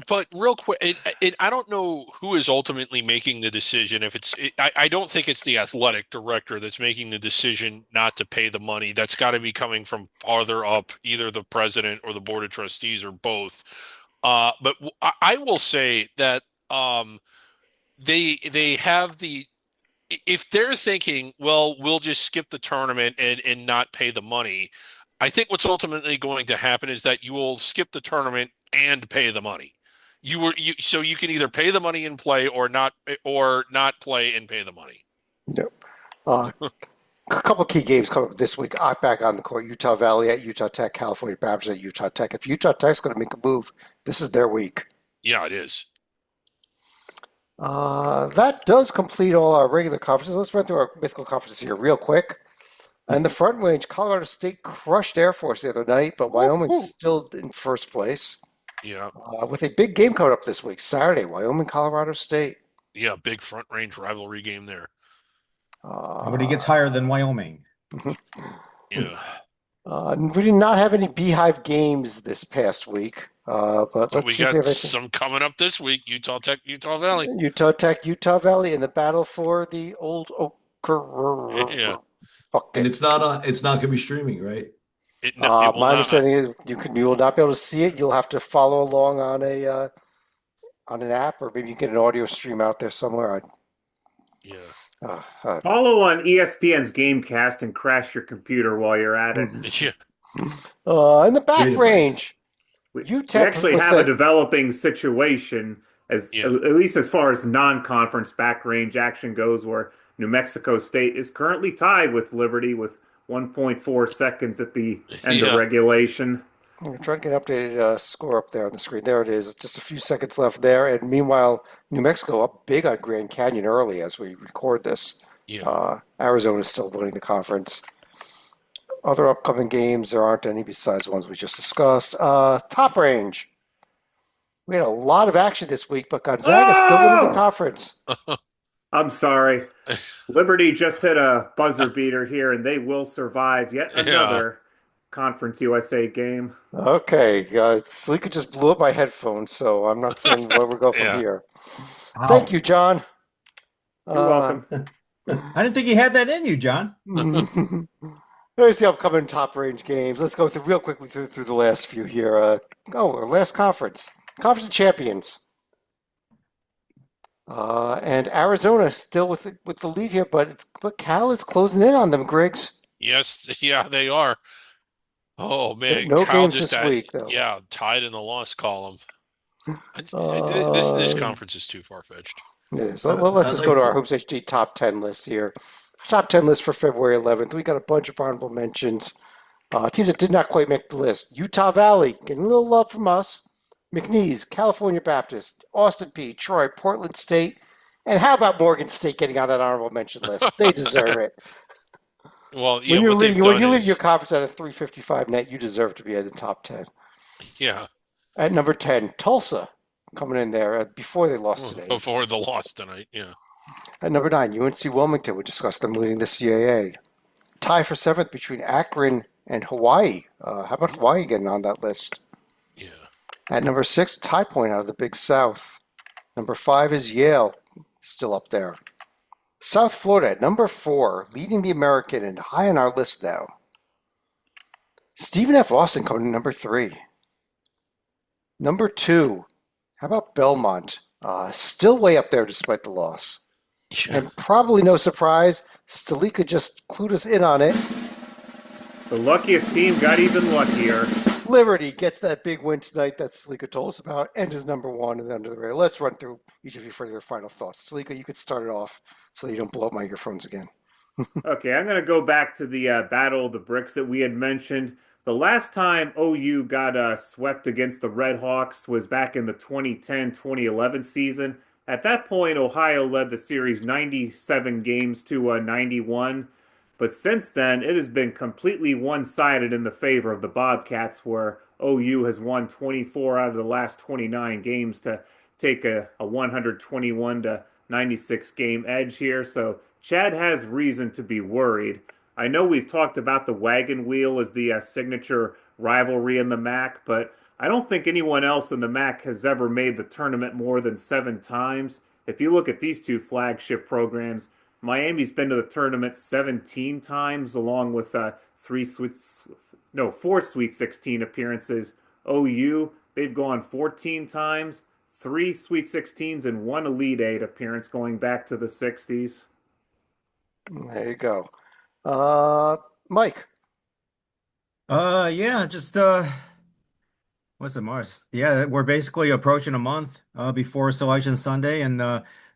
But real quick, I don't know who is ultimately making the decision. I don't think it's the athletic director that's making the decision not to pay the money. That's got to be coming from farther up, either the president or the board of trustees or both. But I will say that they have if they're thinking, well, we'll just skip the tournament and not pay the money. I think what's ultimately going to happen is that you will skip the tournament and pay the money. So you can either pay the money and play or not play and pay the money. Yep. A couple key games coming up this week. Back on the court: Utah Valley at Utah Tech, California Baptist at Utah Tech. If Utah Tech's going to make a move, this is their week. Yeah, it is. That does complete all our regular conferences. Let's run through our mythical conferences here real quick. And the Front Range, Colorado State crushed Air Force the other night, but Wyoming's still in first place. Yeah. With a big game coming up this week, Saturday, Wyoming, Colorado State. Yeah, big Front Range rivalry game there. Nobody gets higher than Wyoming. Yeah. We did not have any Beehive games this past week, but But let's we see if we got have anything. some coming up this week. Utah Tech, Utah Valley. Utah Tech, Utah Valley in the battle for the old Oker. Yeah. Okay. And it's not going to be streaming, right? It will My not. understanding is you will not be able to see it. You'll have to follow along on an app, or maybe you get an audio stream out there somewhere. Yeah. Follow on ESPN's Gamecast and crash your computer while you're at it. Yeah. In the back Great advice. range, We UTEP actually with have a the- developing situation, Yeah. at least as far as non-conference back range action goes, where New Mexico State is currently tied with Liberty with 1.4 seconds at the end Yeah. of regulation. I'm trying to get an updated score up there on the screen. There it is. Just a few seconds left there. And meanwhile, New Mexico up big on Grand Canyon early as we record this. Yeah. Arizona is still winning the conference. Other upcoming games, there aren't any besides ones we just discussed. Top range. We had a lot of action this week, but Gonzaga still winning the conference. I'm sorry. Liberty just hit a buzzer beater here, and they will survive yet another Conference USA game. Okay, Salika just blew up my headphones, so I'm not saying where we go from Yeah. here. Thank you, John. You're welcome. I didn't think you had that in you, John. There's the upcoming top range games. Let's go through real quickly through the last few here. Our last conference of champions, and Arizona still with the lead here, but Cal is closing in on them. Griggs. Yes. Yeah, they are. Oh man, No Kyle games just this week, though. yeah, tied in the loss column. This Uh, conference is too far-fetched. yeah, so let's I'd just go like to our to. Hoops HD top 10 list here. Top 10 list for February 11th. We got a bunch of honorable mentions. Teams that did not quite make the list. Utah Valley, getting a little love from us. McNeese, California Baptist, Austin Peay, Troy, Portland State, and how about Morgan State getting on that honorable mention list? They deserve it. Well, yeah, When you're what they've leading, when done you lead your is, conference at a 355 net, you deserve to be in the top 10. yeah, At number 10, Tulsa coming in there before they lost today. before the loss tonight. Yeah. At number 9, UNC Wilmington. We discussed them leading the CAA. Tie for 7th between Akron and Hawaii. How about Hawaii getting on that list? Yeah. At number 6, Tie Point out of the Big South. Number 5 is Yale, still up there. South Florida at number 4, leading the American and high on our list now. Stephen F. Austin coming in number 3. Number 2, how about Belmont? Still way up there despite the loss. Yeah. And probably no surprise, Stalika just clued us in on it. The luckiest team got even luckier. Liberty gets that big win tonight that Stalika told us about and is number 1 and under the radar. Let's run through each of you for their final thoughts. Stalika, you could start it off so that you don't blow up my earphones again. Okay, I'm going to go back to the Battle of the Bricks that we had mentioned. The last time OU got swept against the Red Hawks was back in the 2010-2011 season. At that point, Ohio led the series 97 games to 91. But since then, it has been completely one-sided in the favor of the Bobcats, where OU has won 24 out of the last 29 games to take a 121 to 96 game edge here. So Chad has reason to be worried. I know we've talked about the wagon wheel as the signature rivalry in the MAC, but I don't think anyone else in the MAC has ever made the tournament more than 7 times. If you look at these two flagship programs, Miami's been to the tournament 17 times, along with 4 Sweet 16 appearances. OU, they've gone 14 times, 3 Sweet 16s, and 1 Elite 8 appearance going back to the 60s. There you go. Mike. Yeah, just what's it, Mars? Yeah, we're basically approaching a month before Selection Sunday, and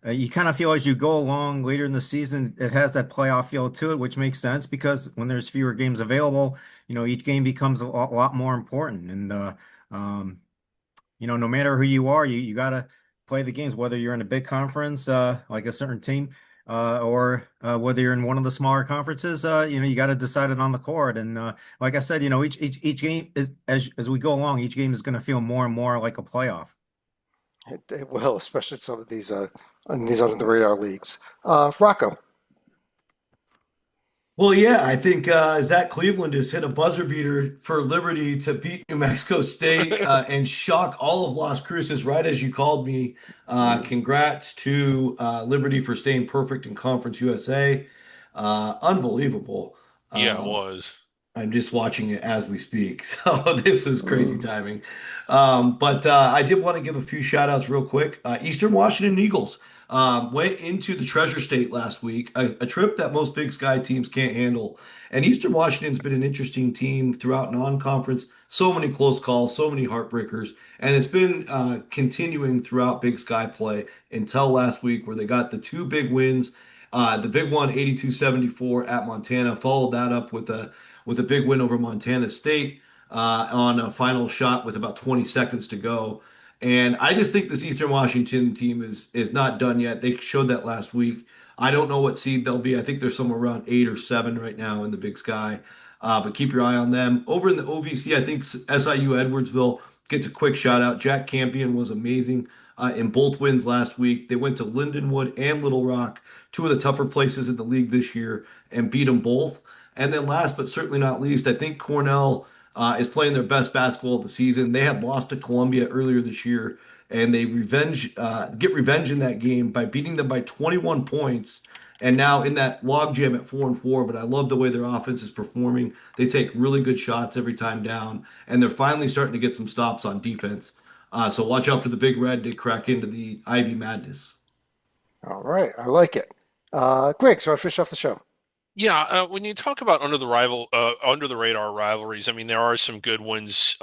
you kind of feel as you go along later in the season, it has that playoff feel to it, which makes sense because when there's fewer games available, each game becomes a lot more important. And um, no matter who you are, you got to play the games, whether you're in a big conference like a certain team, or whether you're in one of the smaller conferences. You got to decide it on the court. And like I said, each game is as we go along, each game is going to feel more and more like a playoff. It will, especially some of these under the radar leagues. Rocco. Well, yeah, I think Zach Cleveland has hit a buzzer beater for Liberty to beat New Mexico State and shock all of Las Cruces right as you called me. Congrats to Liberty for staying perfect in Conference USA. Unbelievable. Yeah, it Um, was. I'm just watching it as we speak. So this is crazy timing. But I did want to give a few shout outs real quick. Eastern Washington Eagles went into the Treasure State last week, a trip that most Big Sky teams can't handle. And Eastern Washington's been an interesting team throughout non-conference. So many close calls, so many heartbreakers. And it's been continuing throughout Big Sky play until last week where they got the 2 big wins. The big one, 82-74 at Montana, followed that up with a big win over Montana State on a final shot with about 20 seconds to go. And I just think this Eastern Washington team is not done yet. They showed that last week. I don't know what seed they'll be. I think they're somewhere around 8 or 7 right now in the Big Sky. But keep your eye on them. Over in the OVC, I think SIU Edwardsville gets a quick shout out. Jack Campion was amazing in both wins last week. They went to Lindenwood and Little Rock, 2 of the tougher places in the league this year, and beat them both. And then last but certainly not least, I think Cornell is playing their best basketball of the season. They had lost to Columbia earlier this year, and they get revenge in that game by beating them by 21 points. And now in that logjam at 4-4, but I love the way their offense is performing. They take really good shots every time down, and they're finally starting to get some stops on defense. So watch out for the Big Red to crack into the Ivy Madness. All right, I like it. Greg, so I finished off the show. Yeah, when you talk about under the radar rivalries, I mean there are some good ones.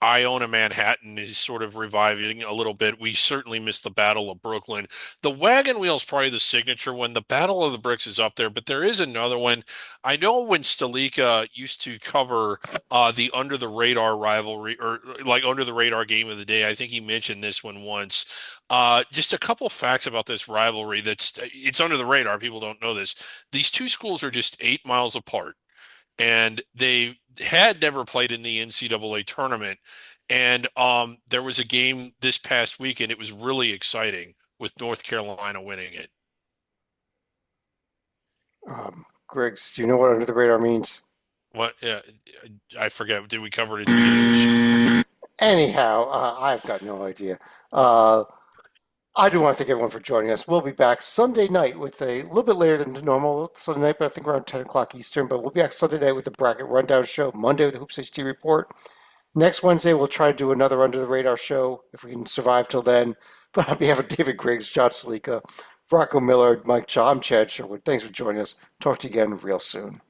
Iona Manhattan is sort of reviving a little bit. We certainly missed the Battle of Brooklyn. The Wagon Wheel is probably the signature one. The Battle of the Bricks is up there, but there is another one. I know when Stalika used to cover the under the radar rivalry or like under the radar game of the day. I think he mentioned this one once. Just a couple facts about this rivalry it's under the radar. People don't know this. These two schools are just 8 miles apart, and they had never played in the NCAA tournament. And there was a game this past week, and it was really exciting with North Carolina winning it. Griggs, do you know what under the radar means? What? I forget. Did we cover it at the beginning of the show? Anyhow, I've got no idea. Uh, I do want to thank everyone for joining us. We'll be back Sunday night with a little bit later than normal Sunday night, but I think around 10 o'clock Eastern. But we'll be back Sunday night with the bracket rundown show, Monday with the Hoops HD report. Next Wednesday, we'll try to do another under the radar show if we can survive till then. But on behalf of David Griggs, John Salika, Rocco Miller, Mike Chaw, I'm Chad Sherwood. Thanks for joining us. Talk to you again real soon.